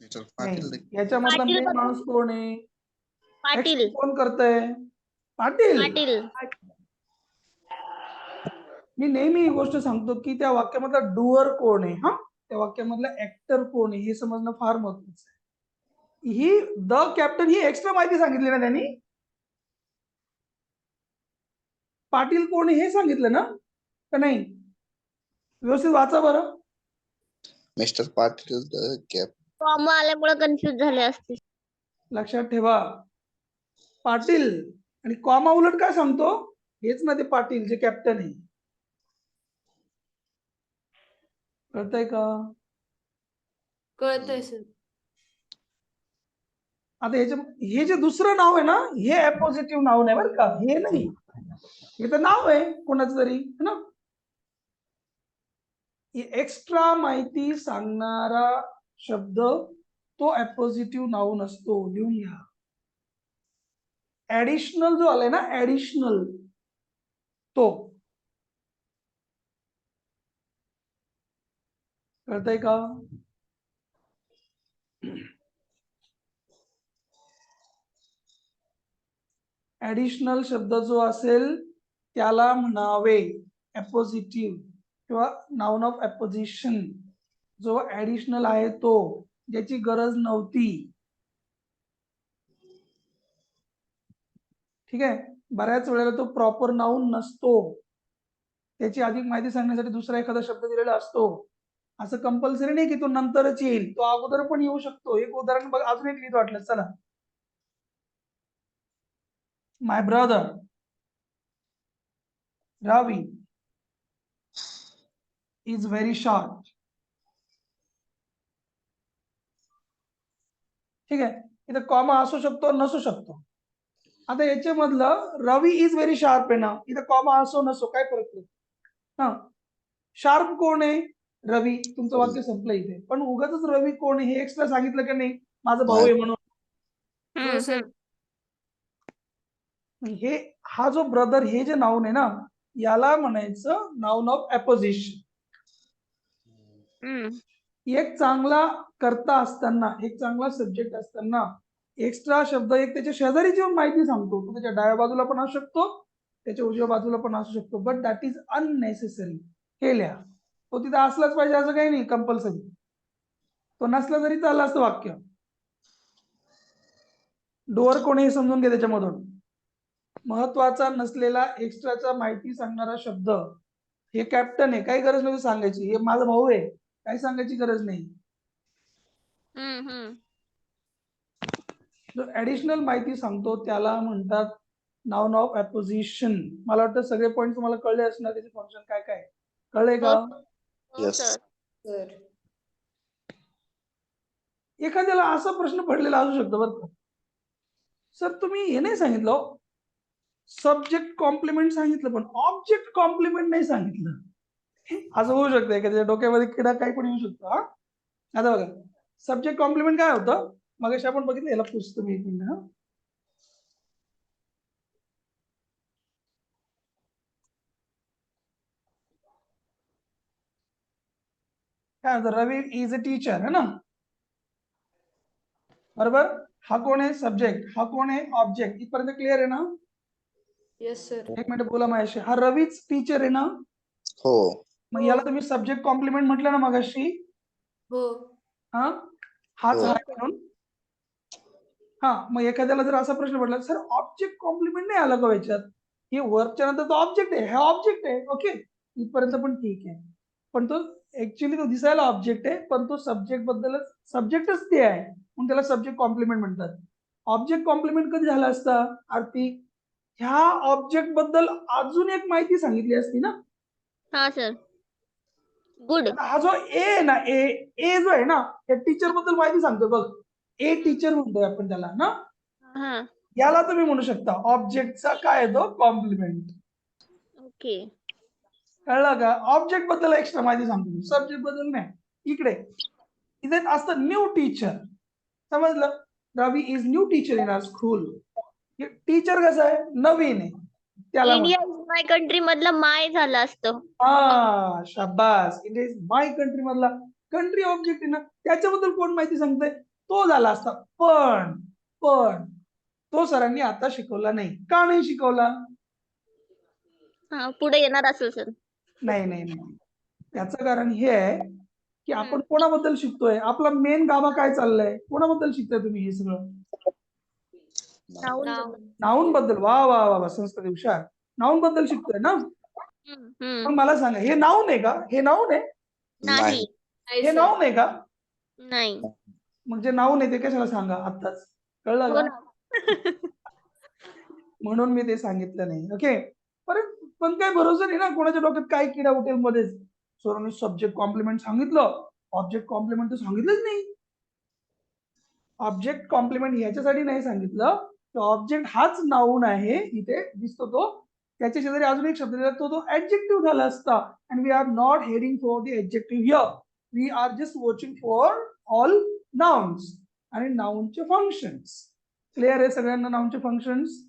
याच्यामधला पाटील मेन बद्दल. माणूस कोण आहे? पाटील. Explain कोण करतंय? पाटील. पाटील. मी नेहमी ही गोष्ट सांगतो की त्या वाक्यामधला डुअर कोण आहे, हा त्या वाक्यामधला ऍक्टर कोण आहे हे समजणं फार महत्वाचं आहे. ही द कॅप्टन ही एक्स्ट्रा माहिती सांगितली ना त्यांनी. पाटील कोण आहे हे सांगितलं ना का नाही? व्यवस्थित वाचा बरं. Mister Patil the cap. Comma आल्यामुळे कन्फ्युज झाले असते. लक्षात ठेवा, पाटील आणि कॉमा उलट काय सांगतो? हेच ना ते पाटील जे कॅप्टन आहे. कळतंय का? कळतंय सर. आता हे जे दुसरं नाव आहे ना, हे अपोजिटिव्ह नाव नाही बरं का, हे नाही. हे तर नाव आहे कोणाचं तरी, है ना. एक्स्ट्रा माहिती सांगणारा शब्द तो अपोजिटिव्ह नाउन असतो, लिहून घ्या. ऍडिशनल जो आलाय ना, ऍडिशनल, तो. कळतंय का? ऍडिशनल शब्द जो असेल त्याला म्हणावे अपोजिटिव्ह किंवा नाउन ऑफ अपोजिशन. जो ऍडिशनल आहे तो, ज्याची गरज नव्हती. ठीक आहे, बऱ्याच वेळेला तो प्रॉपर नाउन नसतो, त्याची अधिक माहिती सांगण्यासाठी दुसरा एखादा शब्द दिलेला असतो. असं कंपल्सरी नाही की तो नंतरच येईल, तो अगोदर पण येऊ शकतो. एक उदाहरण बघ, अजून एक लिहितो वाटलं, चला. माय brother Ravi is very sharp. ठीक आहे, इथं कॉमा असू शकतो नसू शकतो. आता याच्यामधलं रवी इज व्हेरी शार्प आहे ना, इथं कॉमा असो नसो काय फरक पडतो? हा, शार्प कोण आहे? रवी. तुमचं वाक्य संपलं इथे. पण उगाच रवी कोण आहे हे एक्स्ट्रा सांगितलं का नाही? माझा भाऊ आहे म्हणून. हो सर. हे हा जो ब्रदर हे जे नाउन आहे ना, याला म्हणायचं नाउन ऑफ अपोजिशन. एक चांगला करता असताना, एक चांगला सब्जेक्ट असताना एक्स्ट्रा शब्द एक त्याच्या शेजारी जेव्हा माहिती सांगतो, तो त्याच्या डाव्या बाजूला पण असू शकतो, त्याच्या उजव्या बाजूला पण असू शकतो, बट दॅट इज अननेसेसरी. हे लिहा. तो तिथे असलाच पाहिजे असं काही नाही कंपल्सरी. तो नसला तरी चाललं असतं वाक्य. डोअर कोण हे समजून घे त्याच्यामधून. महत्वाचा नसलेला एक्स्ट्राचा माहिती सांगणारा शब्द हे कॅप्टन आहे, काही गरज नाही सांगायची. हे माझा भाऊ आहे, काही सांगायची गरज नाही. जो ऍडिशनल माहिती सांगतो त्याला म्हणतात नाउन ऑफ अपोजिशन. मला वाटतं सगळे पॉईंट तुम्हाला कळले असणार, त्याचे फंक्शन काय काय कळले का? हो Yes. सर. सर. एखाद्याला असा प्रश्न पडलेला असू शकतो बरं का, सर तुम्ही हे नाही सांगितलं सब्जेक्ट कॉम्प्लिमेंट सांगितलं पण ऑब्जेक्ट कॉम्प्लिमेंट नाही सांगितलं. असं होऊ शकतं, एखाद्या डोक्यामध्ये किडा काही पण येऊ शकतो. हा आता बघा सब्जेक्ट कॉम्प्लिमेंट काय होतं मगाशी आपण बघितलं, याला पुसतो मी एक मिनिट. हा काय होतं, रवी इज अ टीचर है ना, बरोबर. हा कोण आहे सब्जेक्ट, हा कोण आहे ऑब्जेक्ट. इथपर्यंत क्लिअर आहे ना? Yes sir. एक मिनिट बोला माझ्याशी. हा रवीच टीचर आहे ना, हो. मग याला तुम्ही सब्जेक्ट कॉम्प्लिमेंट म्हटलं ना मगाशी. हो. हा हाच हो. आहे म्हणून. हा मग एखाद्याला जर असा प्रश्न पडला सर ऑब्जेक्ट कॉम्प्लिमेंट नाही आलं का याच्यात, हे वर्कच्या नंतर तो ऑब्जेक्ट आहे, हा ऑब्जेक्ट आहे. ओके इथपर्यंत पण ठीक आहे, पण तो ऍक्च्युली तो दिसायला ऑब्जेक्ट आहे, पण तो सब्जेक्ट बद्दलच सब्जेक्टच ते आहे म्हणून त्याला सब्जेक्ट कॉम्प्लिमेंट म्हणतात. ऑब्जेक्ट कॉम्प्लिमेंट कधी झाला असता आरती, ह्या ऑब्जेक्ट बद्दल अजून एक माहिती सांगितली असती ना. हा सर. गुड. हा जो ए आहे ना, ए जो आहे ना त्या टीचर बद्दल माहिती सांगतो बघ. ए टीचर म्हणतोय आपण त्याला ना, हा. याला तुम्ही म्हणू शकता ऑब्जेक्टचा काय आहे तो कॉम्प्लिमेंट. ओके. कळलं का? ऑब्जेक्ट बद्दल एक्स्ट्रा माहिती सांगतो, सब्जेक्ट बद्दल नाही. इकडे इथे असतं न्यू टीचर, समजलं. Ravi is new teacher in our school. Teacher कसं आहे, नवीन आहे, त्याला इंडिया इज माय कंट्री मधलं माय झालं असतं. हा शाबास. इंडिया इज माय कंट्री मधला कंट्री ऑब्जेक्ट आहे ना, त्याच्याबद्दल कोण माहिती सांगतंय, तो झाला असता. पण तो सरांनी आता शिकवला नाही. का नाही शिकवला? हा पुढे येणार असेल सर. नाही त्याचं कारण हे आहे की आपण कोणाबद्दल शिकतोय, आपला मेन गाभा काय चाललाय, कोणाबद्दल शिकताय तुम्ही हे सगळं? नाऊन बद्दल. वा वा वा वा, संस्कृत हुशार. नाऊन बद्दल शिकतोय ना. मग मला सांगा हे नाऊन आहे का? हे नाऊन आहे? नाही. हे नाऊन आहे का? नाही. मग जे नाऊन आहे ते कशाला सांगा आत्ताच, कळलं हो का? ना. म्हणून मी ते सांगितलं नाही. ओके पण काय भरोसा नाही ना, कोणाच्या डोक्यात काय किडा उठेल मध्येच. सरांनी सब्जेक्ट कॉम्प्लिमेंट सांगितलं, ऑब्जेक्ट कॉम्प्लिमेंट तर सांगितलंच नाही. ऑब्जेक्ट कॉम्प्लिमेंट ह्याच्यासाठी नाही सांगितलं की ऑब्जेक्ट हाच नाऊन आहे, इथे दिसतो तो, त्याच्या शेजारी अजून एक शब्द दिला तो ऍडजेक्टिव्ह झाला असता. And we are not heading for the adjective here, we are just watching for all nouns आणि नाउनचे फंक्शन्स. क्लिअर आहे सगळ्यांना नाउनचे फंक्शन्स?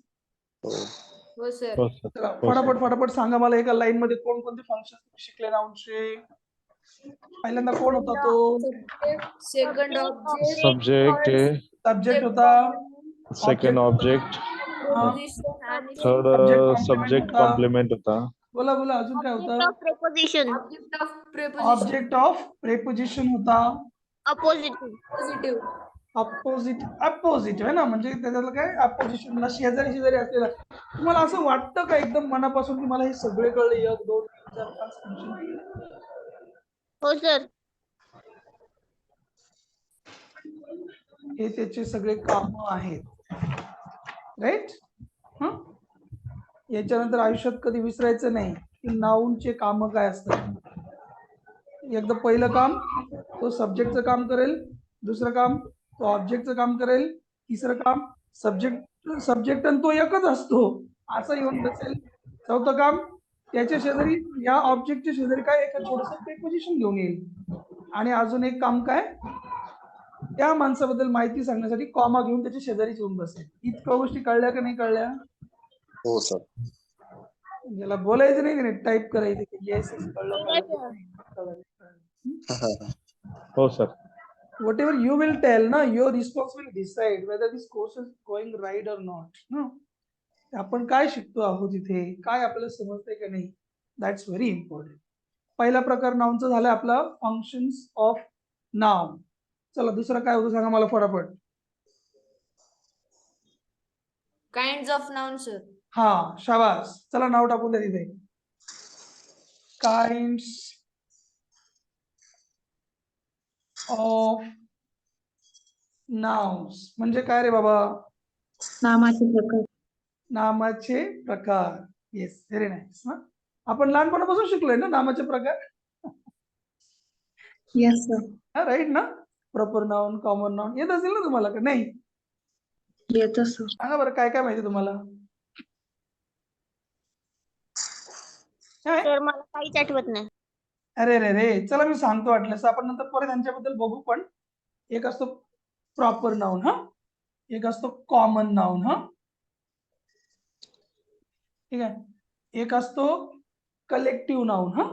हो सर. हो सर. चला फटाफट सांगा मला एका लाईन मध्ये कोणकोणते फंक्शन शिकले नाउनचे. पहिल्यांदा कोण होता तो? Second object. सब्जेक्ट आहे, सब्जेक्ट होता. सेकंड ऑब्जेक्ट, प्रेपोझिशन आणि थर्ड सब्जेक्ट कॉम्प्लिमेंट होता. बोला अजून काय ऑब्जेक्ट होतं? Of preposition. Object of preposition. Object of preposition होता. अपोजिटिव्ह. पॉझिटिव्ह. अपोजिट आहे ना, म्हणजे त्याच्यातलं काय अपोजिशनला शेजारी असलेला. तुम्हाला असं वाटतं का एकदम मनापासून की मला हे सगळे कळले, 1 2 3 4 5 फंक्शन? हो सर. हे त्याचे सगळे काम आहेत, राईट. याच्यानंतर आयुष्यात कधी विसरायचं नाही की नाऊनचे काम काय असतात. एकदा पहिलं काम तो सब्जेक्टचं काम करेल, दुसरं काम तो ऑब्जेक्टचं काम करेल, तिसरं काम सब्जेक्ट आणि तो एकच असतो असं येऊन बसेल. चौथं काम त्याच्या शेजारी, या ऑब्जेक्टच्या शेजारी काय एका छोटस प्रेपोजिशन घेऊन येईल. आणि अजून एक काम काय, त्या माणसाबद्दल माहिती सांगण्यासाठी कॉमा घेऊन त्याच्या शेजारीच येऊन बसेल. इतक्या गोष्टी कळल्या का नाही कळल्या? हो सर. याला बोलायचं नाही की नाही, टाईप करायचं की येस कळलं. हो sir. Whatever you will tell, na, your response will decide whether this course is going right or not. No? आपण काय शिकतो आहोत इथे, काय आपल्याला समजतंय का नाही, दॅट्स व्हेरी इम्पॉर्टंट. पहिला प्रकार नाउनचा झाला आपला फंक्शन्स ऑफ नाउन. चला दुसरा काय होतं सांगा मला फटाफट. Kind of noun sir. हा शाबास, चला नाव टाकून द्या तिथे. काइंड ऑफ नाउन्स म्हणजे काय रे बाबा? नामाचे प्रकार. नामाचे प्रकार. Yes, very nice. आपण लहानपणापासून शिकलोय ना नामाचे प्रकार. Yes sir. राईट ना? प्रॉपर नाउन, कॉमन नाउन येत असेल ना तुम्हाला का नाही? येतो सर. सांगा बरं काय काय माहिती तुम्हाला? काय? तर मला काहीच आठवत नाही. अरे रे रे, चला मी सांगतो वाटल्यास आपण नंतर परत यांच्याबद्दल बघू. पण एक असतो प्रॉपर नाउन, हा एक असतो कॉमन नाउन, हा ठीक आहे, एक असतो कलेक्टिव्ह नाउन, हा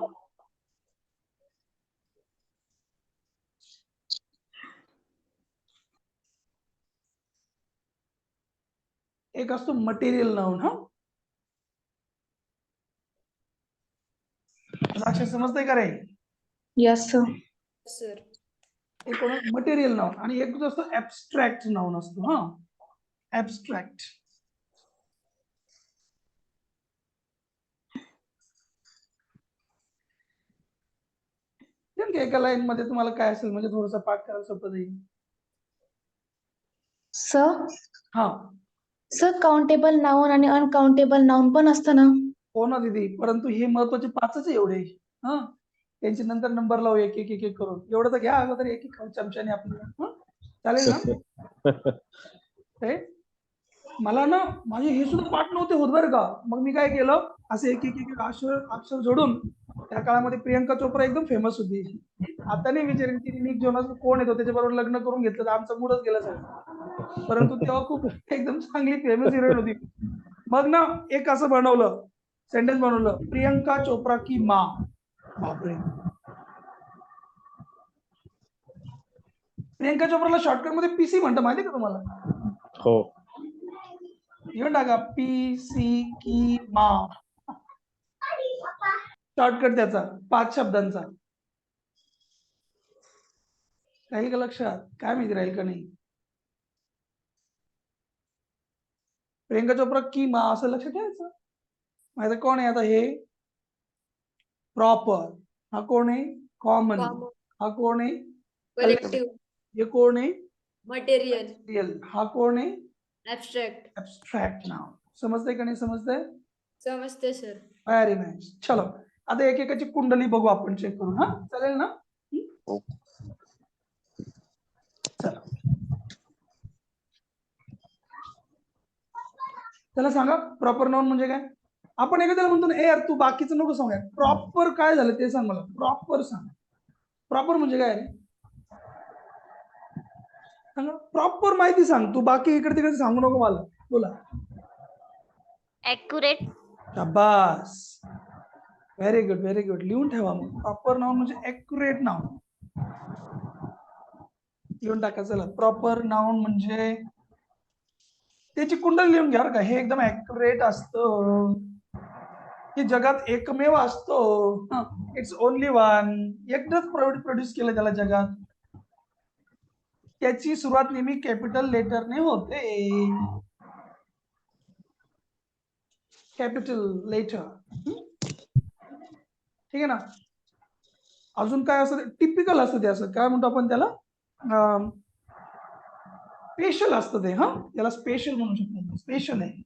एक असतो मटेरियल नाउन. हा लक्ष समजतंय का रे? Yes sir. सर. एक कोण मटेरियल नाउन आणि एक जो असतो ऍबस्ट्रॅक्ट नाउन असतो. हा ऍबस्ट्रॅक्ट. नेमकं एका लाईन मध्ये तुम्हाला काय असेल म्हणजे थोडंसं पाठ करायला सोपं जाईल. सर हा सर काउंटेबल नाउन आणि अनकाउंटेबल नाउन पण असतं ना? हो ना दीदी, परंतु हे महत्वाचे पाचच आहे एवढे. हा त्यांचे नंतर नंबर लावू एक एक एक एक करून. एवढं तर घ्या अगोदर एक एक चमच्याने आपल्याला. चालेल ना? हे मला ना माझे हे सुद्धा पाठ नव्हते होत बरं का. मग मी काय केलं, असे एक एक एक अक्षर अक्षर जोडून. त्या काळामध्ये प्रियंका चोप्रा एकदम फेमस होती. आता नाही विचारेन की निक जोनास कोण येतो, त्याच्याबरोबर लग्न करून घेतलं तर आमचा मूडच गेला सगळं. परंतु तेव्हा खूप एकदम चांगली फेमस हिरोईन होती. मग ना एक असं बनवलं, सेंटेन्स बनवलं, प्रियंका चोप्रा की माँ. बापरे, प्रियंका चोप्राला शॉर्टकट मध्ये पीसी म्हणतात माहिती का तुम्हाला? हो. येऊन टाका पीसी की माँ, शॉर्टकट त्याचा 5 शब्दांचा. राहील का लक्षात? काय माहिती राहील का नाही. प्रियंका चोप्रा की माँ असं लक्षात ठेवायचं. माहिती कोण आहे आता हे? प्रॉपर. हा कोण आहे? कॉमन. Common. हा कोण आहे? कलेक्टिव्ह. हे कोण आहे? मटेरियल. रियल. हा कोण आहे? ऍबस्ट्रॅक्ट. ऍबस्ट्रॅक्ट नाव. समजतंय का नाही समजतंय? समजते सर. Very nice. चलो आता एक एकाची कुंडली बघू आपण चेक करून. हा चालेल ना? चला त्याला सांगा प्रॉपर नाउन म्हणजे काय. आपण एखाद्याला म्हणतो ना, ए यार तू बाकीचं नको सांग, प्रॉपर काय झालं ते सांग मला. प्रॉपर सांग. प्रॉपर म्हणजे काय रे? सांगा प्रॉपर माहिती सांग तू, बाकी इकडे तिकडे सांगू नको मला. बोला. ऍक्युरेट. शाबास, व्हेरी गुड व्हेरी गुड. लिहून ठेवा मग. प्रॉपर नाउन म्हणजे ऍक्युरेट नाउन. लिहून टाका. चला प्रॉपर नाउन म्हणजे त्याची कुंडली लिहून घ्या का. हे एकदम ऍक्युरेट असतं. हे जगात एकमेव असतो. It's only one. एकदाच प्रोड्यूस केलं त्याला जगात. त्याची सुरुवात नेहमी कॅपिटल लेटरने होते. Capital letter. ठीक आहे ना. अजून काय असतं? टिपिकल असतं ते. असं काय म्हणतो आपण त्याला? स्पेशल असतं ते. हा त्याला स्पेशल म्हणू शकतो. स्पेशल आहे.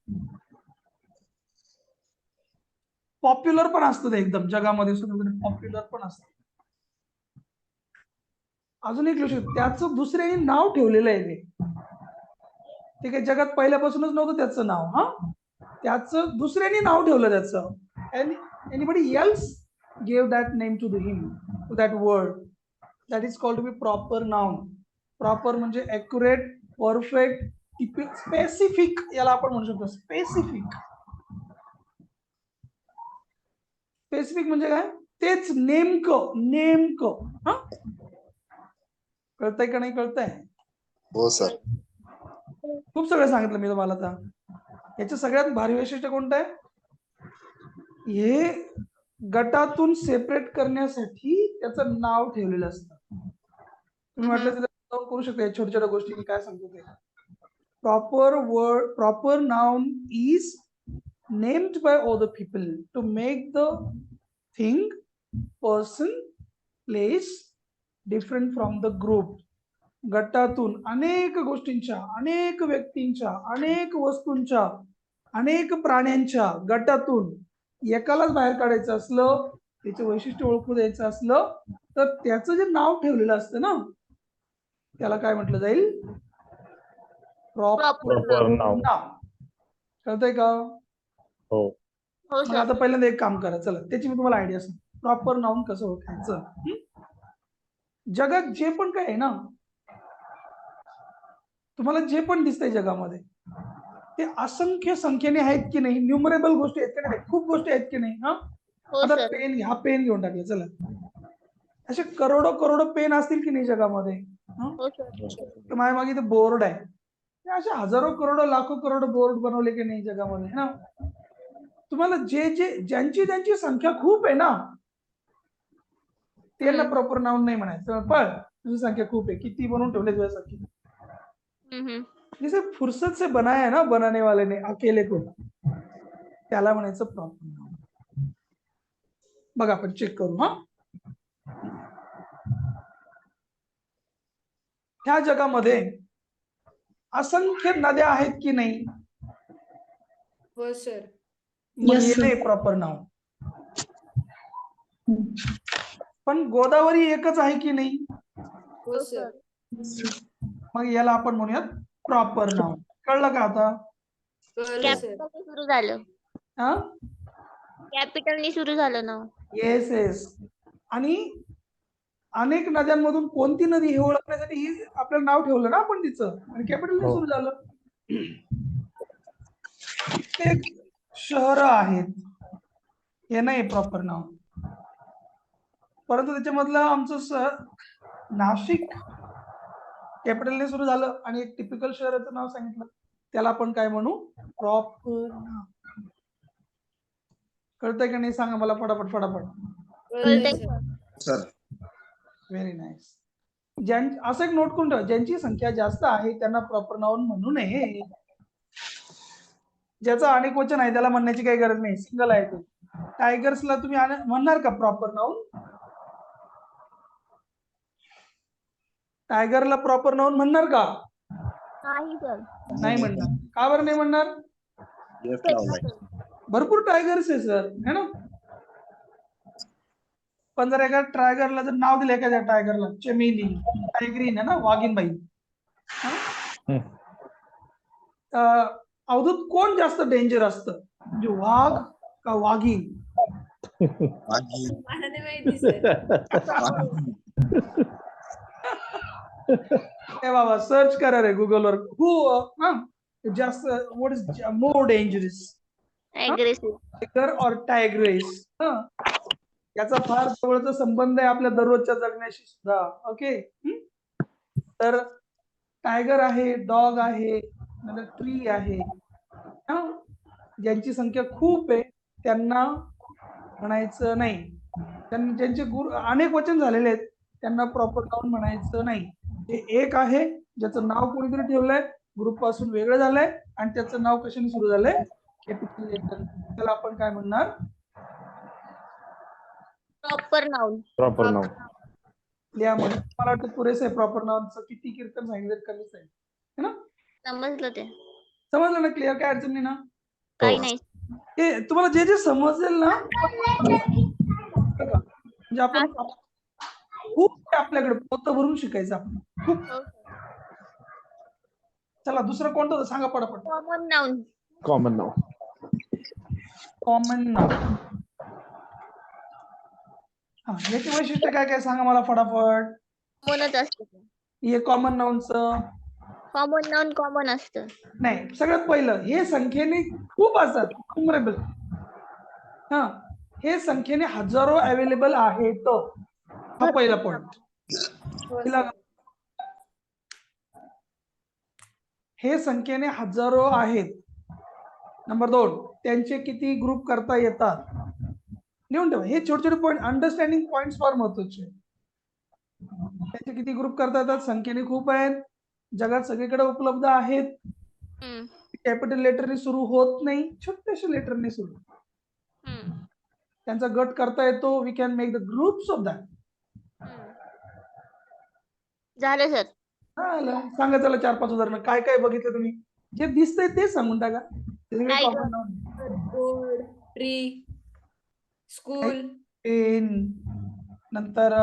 पॉप्युलर पण असतं ते एकदम जगामध्ये सुद्धा. पॉप्युलर पण असतं. अजून एक लक्ष, त्याचं दुसऱ्याने नाव ठेवलेलं आहे ते. ठीक आहे. जगात पहिल्यापासूनच नव्हतं त्याचं नाव. हा त्याचं दुसऱ्याने नाव ठेवलं त्याचं. Anybody else gave that name to him, to that word. That is called to be proper noun. Proper म्हणजे accurate, perfect, specific याला आपण म्हणू शकतो. स्पेसिफिक. स्पेसिफिक म्हणजे काय? तेच नेमकं. नेमकं. हा कळतंय का नाही कळतंय? हो सर. खूप सगळं सांगितलं मी तुम्हाला आता. याचं सगळ्यात भारी वैशिष्ट्य कोणतं आहे? हे गटातून सेपरेट करण्यासाठी त्याचं नाव ठेवलेलं असतं. तुम्ही म्हटलं तिथं जाऊन करू शकता या छोट्या छोट्या गोष्टी मी काय सांगतो ते. Proper noun is named by all the people to make the thing, person, place different from the group. गटातून अनेक गोष्टींच्या, अनेक व्यक्तींच्या, अनेक वस्तूंच्या, अनेक प्राण्यांच्या गटातून एकालाच बाहेर काढायचं असलं, त्याचे वैशिष्ट्य ओळखू द्यायचं असलं, तर त्याचं जे नाव ठेवलेलं असतं ना, त्याला काय म्हटलं जाईल? Proper noun. कळतंय का? हो. हो मग सर. आता पहिल्यांदा एक काम करा, चला त्याची मी तुम्हाला आयडिया सांग. प्रॉपर नाउन कसं ओळखायचं? जगात जे पण काय आहे ना, तुम्हाला जे पण दिसतंय जगामध्ये, ते असंख्य संख्येने आहेत की नाही? न्यूमरेबल गोष्टी आहेत की नाही? खूप गोष्टी आहेत की नाही? हो आता सर. पेन घ्या, पेन घेऊन टाकले, चला. असे करोडो करोडो पेन असतील की नाही जगामध्ये? हो सर. तर माझ्या मागे इथे बोर्ड आहे, असे हजारो करोडो लाखो करोडो बोर्ड बनवले की नाही जगामध्ये ना? तुम्हाला ज्यांची संख्या खूप आहे ना, त्यांना प्रॉपर नाउन नाही म्हणायचं. पण तुझी संख्या खूप आहे, किती बनवून ठेवले तुझ्यासाठी? जैसे फुर्सत से बनाया है ना बनाने वाले ने अकेले को, त्याला म्हणायचं प्रॉपर नाउन. बघा आपण चेक करू. ह्या जगामध्ये असंख्य नद्या आहेत की नाही? हो सर. मग Yes, हे sir. नाही प्रॉपर नाउन. पण गोदावरी एकच आहे की नाही? हो सर. मग याला आपण म्हणूयात प्रॉपर नाउन. कळलं का आता? कळलं सर. कॅपिटलने सुरू झालं. हा, कॅपिटलने सुरू झालं नाव. Yes yes. आणि अनेक नद्यांमधून कोणती नदी हे ओळखण्यासाठी ही आपल्याला नाव ठेवलं ना आपण तिचं, आणि कॅपिटल हो. सुरू झालं. कित्येक शहर आहेत, हे नाही प्रॉपर नाव. परंतु त्याच्यामधलं आमचं नाशिक कॅपिटलने सुरू झालं आणि एक टिपिकल शहराचं नाव सांगितलं, त्याला आपण काय म्हणू? प्रॉपर नाव. कळतंय का नाही? सांगा मला फटाफट फटाफट. कळलं सर. Sir very nice. असं एक नोट करून ठेवा, ज्यांची संख्या जास्त आहे त्यांना प्रॉपर नाउन म्हणू नये. ज्याचं अनेक वचन आहे त्याला म्हणण्याची काही गरज नाही, सिंगल आहे तो. टायगर्सला तुम्ही म्हणणार का प्रॉपर नाउन? टायगरला प्रॉपर नाउन म्हणणार का? नाही सर. नाही म्हणणार. का बरं नाही म्हणणार? येस लावलाय. भरपूर टायगर्स आहे सर, है ना? पण जर एका टायगरला जर नाव दिलं, एखाद्या टायगरला चमेली, टायग्रीन आहे ना, वाघीनबाई, अवधूत कोण जास्त डेंजर असतं, म्हणजे वाघ का वाघीन? मला नाही माहिती सर. ए बाबा सर्च करा रे गुगलवर, हू जास्त, what is more dangerous, aggressive. Tiger और टायग्रेस? याचा फार जवळचा संबंध आहे आपल्या दररोजच्या जगण्याशी सुद्धा. ओके, तर टायगर आहे, डॉग आहे, ट्री आहे, ज्यांची संख्या खूप आहे त्यांना म्हणायचं नाही. ज्यांचे अनेक वचन झालेले आहेत त्यांना प्रॉपर नाउन म्हणायचं नाही. हे एक आहे ज्याचं नाव कोणीतरी ठेवलंय, ग्रुप पासून वेगळं झालंय, आणि त्याचं नाव कशाने सुरू झालंय? Capital letter. त्याला आपण काय म्हणणार? Proper noun. Proper noun. लिहा मग. मला वाटतं पुरेसं आहे प्रॉपर नाउनचं. किती कीर्तन सांगितलं कमीच आहे, है ना? समजलं ते. समजलं ना? क्लिअर? काय अडचण नाही ना? काही नाही. हे तुम्हाला जे जे समजेल ना, म्हणजे आपण खूप आपल्याकडे पोतं भरून शिकायचं आपण खूप. चला दुसरं कोणतं होतं सांगा पटापट. Common noun. Common noun. Common noun. याचे वैशिष्ट्य काय काय सांगा मला फटाफट. कॉमनच असतं. हे कॉमन नाउनचं कॉमन नाउन कॉमन असतं. नाही, सगळ्यात पहिलं हे संख्येने खूप असतात, न्यूमरेबल. हे संख्येने हजारो अवेलेबल आहेत, हा पहिला पॉइंट. हे संख्येने हजारो आहेत. नंबर 2, त्यांचे किती ग्रुप करता येतात. लिहून ठेवा. हे छोटे छोटे पॉईंट, अंडरस्टँडिंग पॉइंट्स फार महत्वाचे. त्यांचे किती ग्रुप करता येतात, संख्येने खूप आहेत, जगात सगळीकडे उपलब्ध आहेत, हम्म, कॅपिटल लेटरने सुरू होत नाही, छोट्याशा लेटरने सुरू. हम्म, त्यांचा गट करता येतो. We can make the groups of that. Hmm. झालं सर. सांगा त्याला 4-5 उदाहरणं. काय काय बघितलं तुम्ही? जे दिसतंय ते सांगून टाका. काय common noun. Board, tree, school, pen, नंतर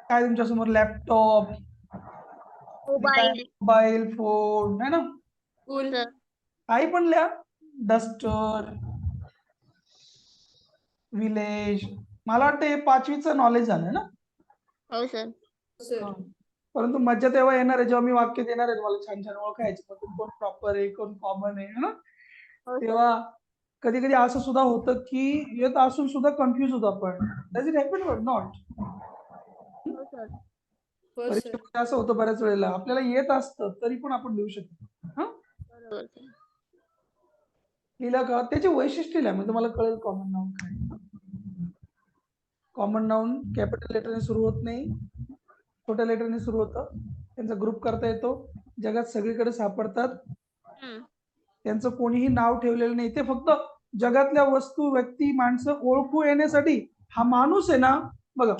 काय तुमच्या समोर लॅपटॉप, मोबाईल. मोबाईल फोन आहे ना, स्कूल, सर. काही पण लिहा. Duster, village. मला वाटतं हे 5वीचं नॉलेज झालं ना. हो सर. सर. परंतु मज्जा तेव्हा येणार आहे जेव्हा मी वाक्य देणार आहे तुम्हाला छान छान ओळखायचे, कोण प्रॉपर आहे, कोण कॉमन आहे ना. हो सर. तेव्हा कधी कधी असं सुद्धा होतं की येत असून सुद्धा कन्फ्युज होतो आपण. डज इट हॅपन और नॉट? हो सर. हो सर. परीक्षेमध्ये असं होतं बऱ्याच वेळेला, आपल्याला येत असतं तरी पण आपण लिहू शकतो. बरोबर सर. लिहिलं का त्याची वैशिष्ट्य लिहा, म्हणजे तुम्हाला कळेल कॉमन नाउन काय. कॉमन नाउन कॅपिटल लेटरने सुरू होत नाही, छोट्या लेटरने सुरू होतं. त्यांचा ग्रुप करता येतो, जगात सगळीकडे सापडतात, हम्म, त्यांचं कोणीही नाव ठेवलेलं नाही. ते फक्त जगातल्या वस्तू, व्यक्ती, माणसं ओळखू येण्यासाठी. हा माणूस आहे ना, बघा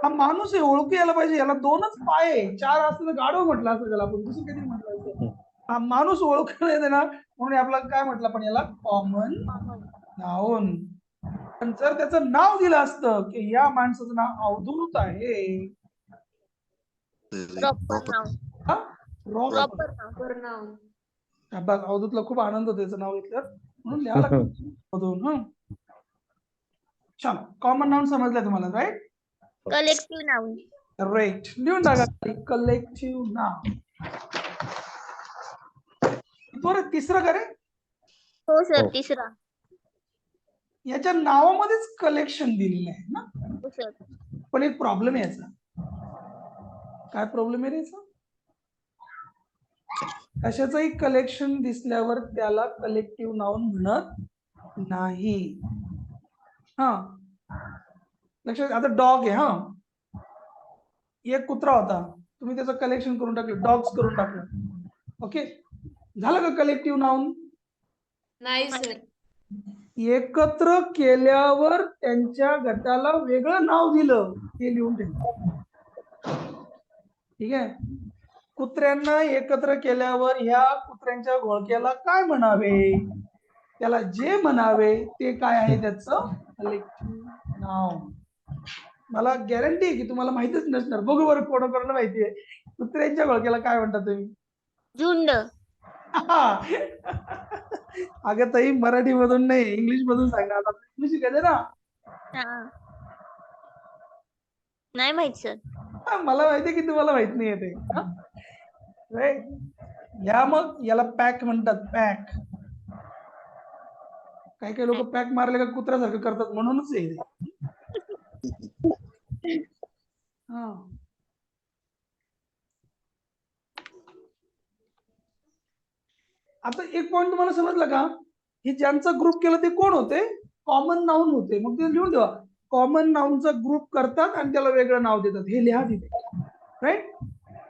हा माणूस आहे, ओळखू यायला पाहिजे. याला 2च पाय आहे, 4 असतं तर गाढव म्हटलं असतं त्याला, आपण दुसरं कधी म्हटलं असतं. हा माणूस ओळखू येते ना, म्हणून आपल्याला काय म्हटलं पण याला कॉमन नाउन. पण जर त्याचं नाव दिलं असतं की या माणसाचं नाव अवधूत आहे, प्रॉपर नाव. रॉक. प्रॉपर नाव. Proper noun. बघ अवधूतला खूप आनंद होतो त्याचं नाव घेतलं म्हणून लिहायला अवधूत. छान. कॉमन नाउन समजलं तुम्हाला, राईट? Collective noun. राईट. लिहून टाका कलेक्टिव्ह नाउन. बरं तिसरं का रे? हो सर. हो. तिसरा. याच्या नावामध्येच कलेक्शन दिलेलं आहे ना. हो सर. पण एक प्रॉब्लेम आहे याचा. काय प्रॉब्लेम आहे रे याचा? कशाचंही कलेक्शन दिसल्यावर त्याला कलेक्टिव्ह नाउन म्हणत नाही. हा लक्षात. आता डॉग आहे, हा एक कुत्रा होता, तुम्ही त्याचं कलेक्शन करून टाकलं, डॉग्स करून टाकलं. ओके, झालं का कलेक्टिव्ह नाउन? नाही सर. एकत्र केल्यावर त्यांच्या गटाला वेगळं नाव दिलं, हे लिहून ठेवा. ठीक आहे. कुत्र्यांना एकत्र केल्यावर ह्या कुत्र्यांच्या घोळक्याला काय म्हणावे, त्याला जे म्हणावे ते काय आहे त्याचं कलेक्टिव्ह नाव. मला गॅरंटी आहे की तुम्हाला माहितीच नसणार. बघू बरं कोणाकोणाला माहिती आहे कुत्र्यांच्या घोळक्याला काय म्हणता तुम्ही? झुंड. अगं ताई, मराठी मधून नाही, इंग्लिश मधून सांगा. आता इंग्लिश शिकायचं ना. हा. नाही माहित सर. मला माहिती आहे की तुम्हाला माहित नाही ते. या मग याला पॅक म्हणतात, पॅक. काही काही लोक पॅक मारले का कुत्र्यासारखं करतात, म्हणूनच आहे. हा. आता एक पॉइंट तुम्हाला समजलं का? हे ज्यांचा ग्रुप केला ते कोण होते? कॉमन नाउन होते. मग ते लिहून ठेवा. कॉमन नाउनचा ग्रुप करतात आणि त्याला वेगळं नाव देतात, हे लिहा तिथे. Right.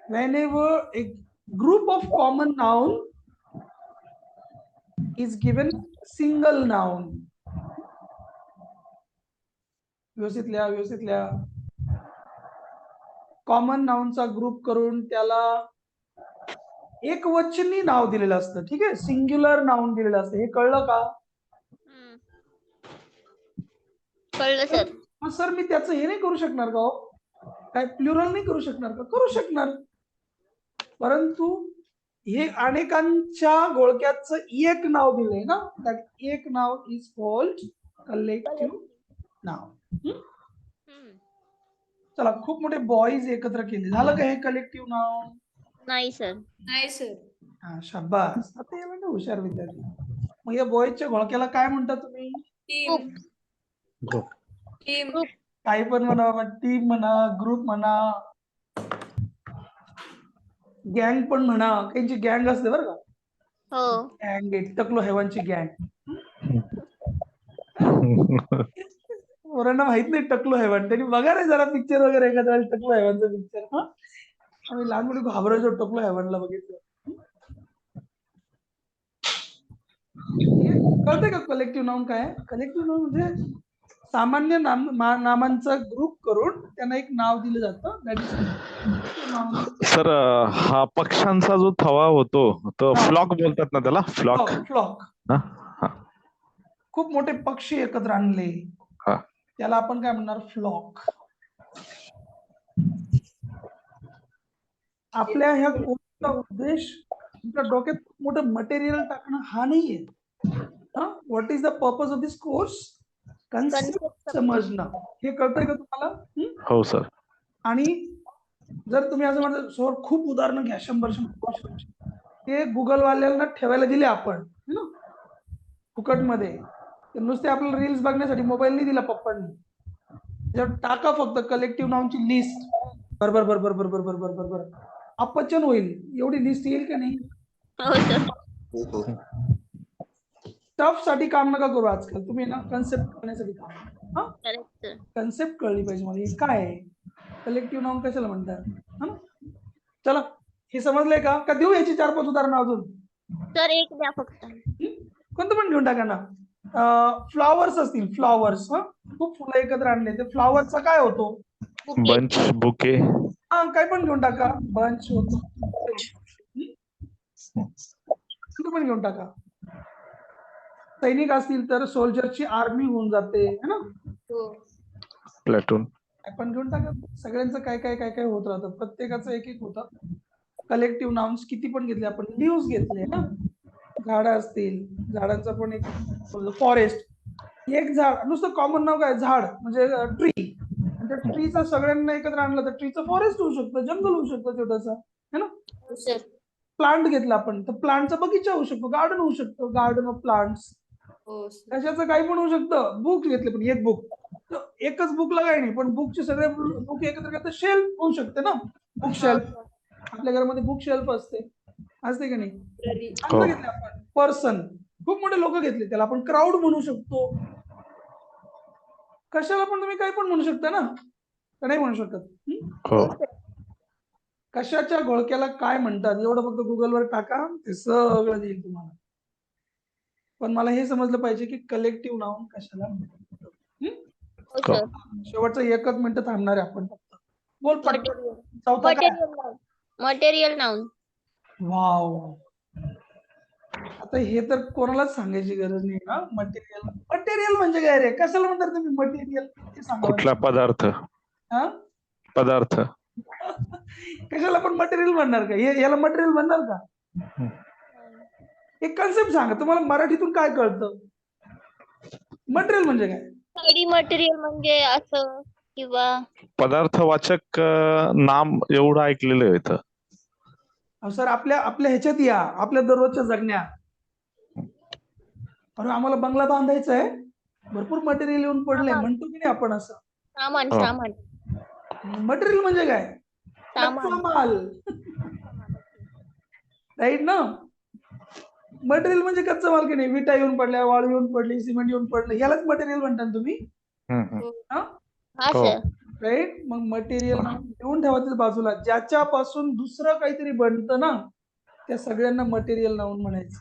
whenever a group of common noun is given single noun. व्यवस्थित लिहा, व्यवस्थित लिहा. कॉमन नाउनचा ग्रुप करून त्याला एकवचनी नाव दिलेलं असतं. ठीक आहे, सिंग्युलर नाउन दिलेलं असतं. हे कळलं का? कळलं सर. मग सर मी त्याचं हे नाही करू शकणार का? काय प्लुरल नाही करू शकणार का? करू शकणार. परंतु हे अनेकांच्या घोळक्याचं एक नाव दिलंय ना, दॅट एक नाव इज कॉल्ड कलेक्टिव्ह नाव. चला, खूप मोठे बॉईज एकत्र केले, झालं का हे कलेक्टिव्ह नाव? नाही सर. नाही सर. हा, शाबास. आता याला ना हुशार विद्यार्थी. मग या बॉईजच्या घोळक्याला काय म्हणता तुम्ही? टीम. ग्रुप. टीम. काही पण म्हणा, टीम म्हणा, ग्रुप म्हणा, गँग पण म्हणा. त्यांची गँग असते बरं का. हो. गँग आहे, टकलो हेवनची गँग. पोरांना माहित नाही टकलो हेवन. त्यांनी बघा रे जरा पिक्चर वगैरे एखादा टकलो हेवनचा पिक्चर. आम्ही लहानपणी घाबरायचो टकलो हेवनला बघितलं. कळतंय का कलेक्टिव्ह नाउन काय? कलेक्टिव्ह नाउन म्हणजे सामान्य नामांचा ग्रुप करून त्यांना एक नाव दिलं जातं. That is noun. सर हा पक्ष्यांचा जो थवा होतो तो हा. फ्लॉक बोलतात ना त्याला, फ्लॉक. फ्लॉक. खूप मोठे पक्षी एकत्र आणले हा. त्याला आपण काय म्हणणार? फ्लॉक. आपल्या ह्या कोर्सचा उद्देश तुमच्या डोक्यात खूप मोठं मटेरियल टाकणं हा नाहीये. What is the purpose of this course? Concept समजणं. हे कळतंय का तुम्हाला? हो सर. आणि जर तुम्ही असं म्हणता सर खूप उदाहरणं घ्या 100 ते गुगल वाल्यांना ठेवायला दिले आपण फुकटमध्ये. नुसते आपल्याला रील्स बघण्यासाठी मोबाईल नाही दिला पप्पांनी. जर टाका फक्त कलेक्टिव्ह नाउनची लिस्ट, बरोबर बरोबर बरोबर बरोबर बरोबर अपचन होईल. एवढी लिस्ट येईल का नाही? हो सर. हो हो. टफ साठी काम नका करू आजकाल. तुम्ही ना कन्सेप्ट करण्यासाठी काम. Correct sir. कन्सेप्ट कळली पाहिजे मला. हे काय आहे? कलेक्टिव्ह नाउन कशाला म्हणतात? चला हे समजलंय का? का देऊ याची 4-5 उदाहरणं अजून? सर एक द्या फक्त. कोणतं पण घेऊन टाका ना. फ्लॉवर्स असतील, फ्लॉवर्स. खूप फुलं एकत्र आणले ते फ्लॉवरचा काय होतो? Bunch, bouquet. काय पण घेऊन टाका. बंच होतो. कोणतं पण घेऊन टाका. सैनिक असतील तर सोल्जरची आर्मी होऊन जाते है ना. हो. प्लॅटून. आपण घेऊन टाका. सगळ्यांचं काय काय काय काय होत राहतं. प्रत्येकाचं एक एक होतं. कलेक्टिव्ह नाउन्स किती पण घेतले आपण. लीव्स घेतले ना. झाडं असतील, झाडांचा पण एक फॉरेस्ट. एक झाड नुसतं कॉमन नाव काय? झाड म्हणजे ट्री. त्या ट्रीचं सगळ्यांना एकत्र आणलं तर ट्रीचं फॉरेस्ट होऊ शकतं, जंगल होऊ शकतं छोटंसं है ना. हो सर. प्लांट घेतला आपण तर प्लांटचा बगीचा होऊ शकतो, गार्डन होऊ शकतं, गार्डन ऑफ प्लांट्स. हो सर. कशाचं काही पण होऊ शकतं. बुक घेतले पण एक बुक, एकच बुकला काही नाही पण बुकचे सगळे बुक एकत्र करता शेल्फ होऊ शकते ना. Book shelf. आपल्या घरामध्ये बुक शेल्फ असते का नाही? Library. घेतले आपण पर्सन. खूप मोठे लोक घेतले त्याला आपण क्राऊड म्हणू शकतो. कशाला पण तुम्ही काही पण म्हणू शकता ना. का नाही म्हणू शकत? हो. कशाच्या घोळक्याला काय म्हणतात एवढं फक्त गुगलवर टाका, ते सगळं देईल तुम्हाला. पण मला हे समजलं पाहिजे की कलेक्टिव्ह नाउन कशाला म्हणतात. हो सर. शेवटचं 1 मिनिट थांबणार आहे आपण फक्त. बोल पटकन. चौथा काय? Material noun. Material noun. Wow. आता हे तर कोणालाच सांगायची गरज नाही ना. मटेरियल. मटेरियल म्हणजे काय रे? कशाला म्हणतात तुम्ही मटेरियल? ते सांगा. कुठला पदार्थ? हा? पदार्थ. कशाला पण मटेरियल म्हणणार का? याला मटेरियल म्हणणार का? एक कन्सेप्ट सांगा. तुम्हाला मराठीतून काय कळतं? मटेरियल म्हणजे काय? स्टडी मटेरियल म्हणजे असं किंवा पदार्थवाचक नाम एवढं ऐकलेलं आहे इथं. सर आपल्या ह्याच्यात या, आपल्या दररोजच्या जगण्यात. अरे आम्हाला बंगला बांधायचा आहे, भरपूर मटेरियल येऊन पडले म्हणतो की नाही आपण असं. सामान. हो. सामान. मटेरियल म्हणजे काय? सामान. कच्चा माल. राईट ना. मटेरियल म्हणजे कच्चा माल की नाही. विटा येऊन पडल्या, वाळू येऊन पडली, सिमेंट येऊन पडलं, यालाच मटेरियल म्हणतात तुम्ही. हा हो. सर. राईट. मग मटेरियल घेऊन ठेवायचं बाजूला. ज्याच्यापासून दुसरं काहीतरी बनतं ना त्या सगळ्यांना मटेरियल नाउन म्हणायचं.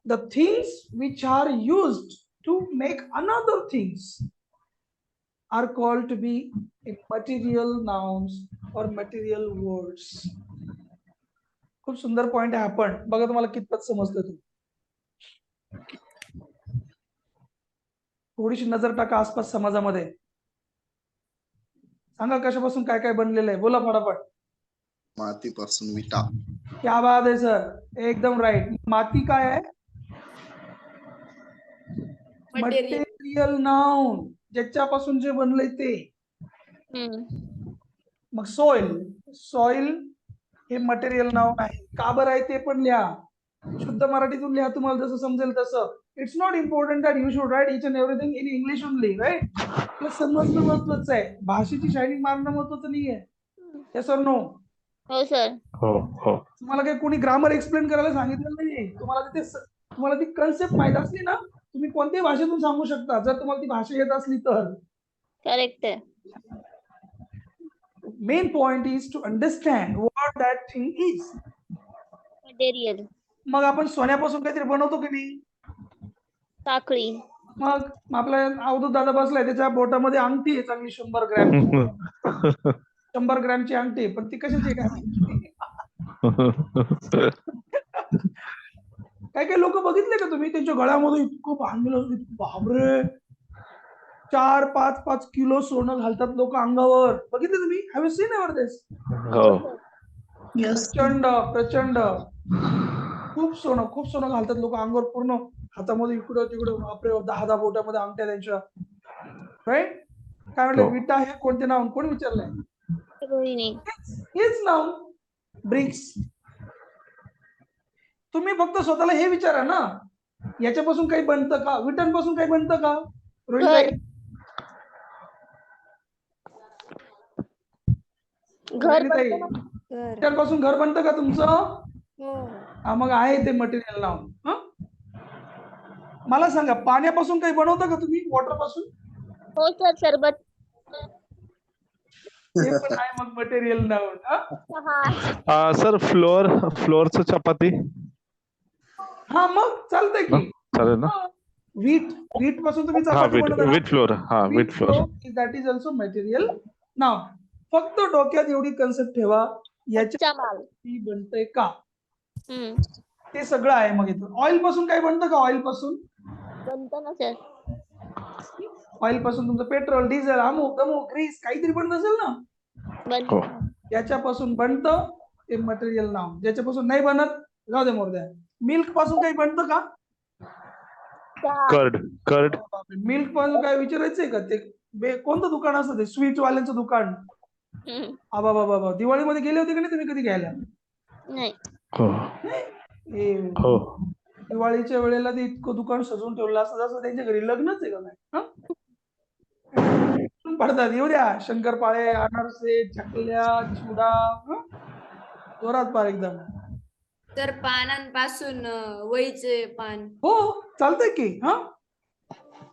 The things which are used to make another things are called to be material nouns और मटेरियल वर्ड्स. खूप सुंदर पॉइंट आहे. आपण बघा तुम्हाला कितपत समजलं तुम्ही. थोडीशी नजर टाका आसपास समाजामध्ये. सांगा कशापासून काय काय बनलेलं आहे. बोला फटाफट. मातीपासून विटा. क्या बात आहे सर. एकदम राईट. माती काय आहे? Material. Material noun. ज्याच्यापासून जे बनलंय ते. मग सॉइल हे मटेरियल नाउन आहे. का बरं आहे ते पण लिहा. शुद्ध मराठीतून लिहा तुम्हाला जसं समजेल तसं. It's not important that you should write each and everything in English only. Right. आपलं समजणं महत्वाचं आहे. भाषेची शायनिंग मारणं महत्वाचं नाहीये. Yes or no? हो सर. हो हो तुम्हाला काही कोणी ग्रामर एक्सप्लेन करायला सांगितलं नाही. तुम्हाला ती कन्सेप्ट माहित असली ना, तुम्ही कोणत्याही भाषेतून सांगू शकता, जर तुम्हाला ती भाषा येत असली तर. करेक्ट आहे. Main point is to understand what that thing is. Material. मग आपण सोन्यापासून काहीतरी बनवतो की नाही. साखळी. मग आपला अवधूत दादा बसलाय, त्याच्या बोटामध्ये अंगठी आहे चांगली 100 ग्रॅम 100 ग्रॅमची अंगठी आहे, पण ती कशाची आहे काय माहिती. काही काही लोक बघितले का तुम्ही, त्यांच्या गळ्यामध्ये इतकं बांधलेलं असतं, इतकं बापरे, 4-5 किलो सोनं घालतात लोक अंगावर. बघितले तुम्ही? हॅव यू सीन एव्हर दिस? हो प्रचंड प्रचंड खूप सोनं घालतात लोक अंगावर, पूर्ण हातामध्ये इकडं तिकडं, बापरे, 10 बोटामध्ये अंगठ्या त्यांच्या. राईट? काय म्हणलं, हो. विटा हे कोणते नाव, कोण विचारलंय? रोहिणी. हेच नाव, ब्रिक्स. तुम्ही फक्त स्वतःला हे विचारा ना, याच्यापासून काही बनतं का, विटांपासून काही बनतं का? रोहिणीताई, घर रोहिणीताई, बनतं ना? घर. विटांपासून घर बनतं का तुमचं? हो. हा, मग आहे ते मटेरियल नाव. हं? मला सांगा, पाण्यापासून काही बनवता का तुम्ही, वॉटर पासून? हो सर. सरबत. ते पण आहे मग मटेरियल नाव. चहा. सर फ्लोअरचं चपाती हा, मग चालतंय की. चालेल ना. वीट पासून तुम्ही हा चपाती विथ बनवता ना? With flour. हा with flour. That is also material नाव. फक्त डोक्यात एवढी कन्सेप्ट ठेवा, याच्या कच्चा माल. बनतंय का, हम्म. ते सगळं आहे. मग इथं ऑइल पासून काही बनतं का? ऑइल पासून, बनतं ना सर. ऑइल पासून तुमचं पेट्रोल, डिझेल, अमुक तमुक, ग्रीस काहीतरी बनत असेल ना, हो. बनतं. याच्यापासून बनतं ते मटेरियल नाव. ज्याच्यापासून नाही बनत, जाऊ दे मोरद्या. मिल्क पासून काही बनतं का? चहा. कर्ड मिल्क पासून काय विचारायचंय का? ते कोणतं दुकान असतं ते, स्वीट वाल्यांचं दुकान? हम्म. आबा बाबा, दिवाळीमध्ये गेले होते का नाही तुम्ही कधी घ्यायला? नाही. हो हे हो दिवाळीच्या वेळेला ते इतकं दुकान सजवून ठेवलं असं, जसं त्यांच्या घरी लग्नच आहे का काय. पडतात, येऊ द्या, शंकरपाळे, अनारसे, चकल्या, चिवडा, जोरात पार एकदम. तर पानांपासून वहीचे पान. हो, चालतंय की. हा,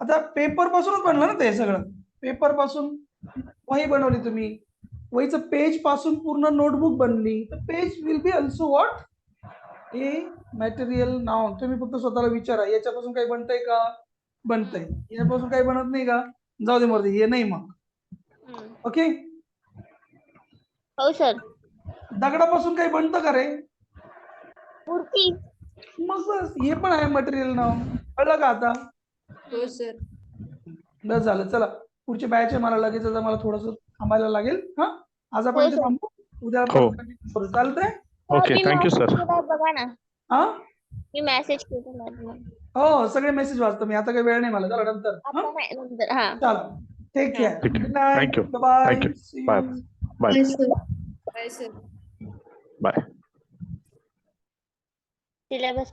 आता पेपर पासूनच बनलं ना ते सगळं. पेपर पासून वही बनवली तुम्ही, वहीचं पेज पासून पूर्ण नोटबुक बनली, तर page will be also what, हे मटेरियल नाव. तुम्ही फक्त स्वतःला विचारा, याच्यापासून काही बनतंय का? बनतंय. याच्यापासून काही बनत नाही का? जाऊ दे मर्दी, हे नाही मग. हम्म. ओके. हो सर. दगडापासून काही बनतं का रे? मूर्ती. मग बस, हे पण आहे मटेरियल नाव. कळलं का आता? हो सर. बस झालं. चला, पुढचे बॅच आहे, मला लगेच आता मला थोडस थांबायला लागेल. हा, आज आपण हो, इथे सर. थांबू, उद्या हो. परत continue करू. चालतंय? ओके मी थँक्यू message सर. केलाय बघा ना. हा, मी मेसेज केला. हो, सगळे मेसेज वाचतो मी. आता काही वेळ नाही मला, चला नंतर. हा, आता नाही, नंतर. हा. चला, टेक केअर. ठीक आहे. Good night, thank you. Bye. Thank you. Bye bye Yes, sir. Bye sir. Bye. Syllabus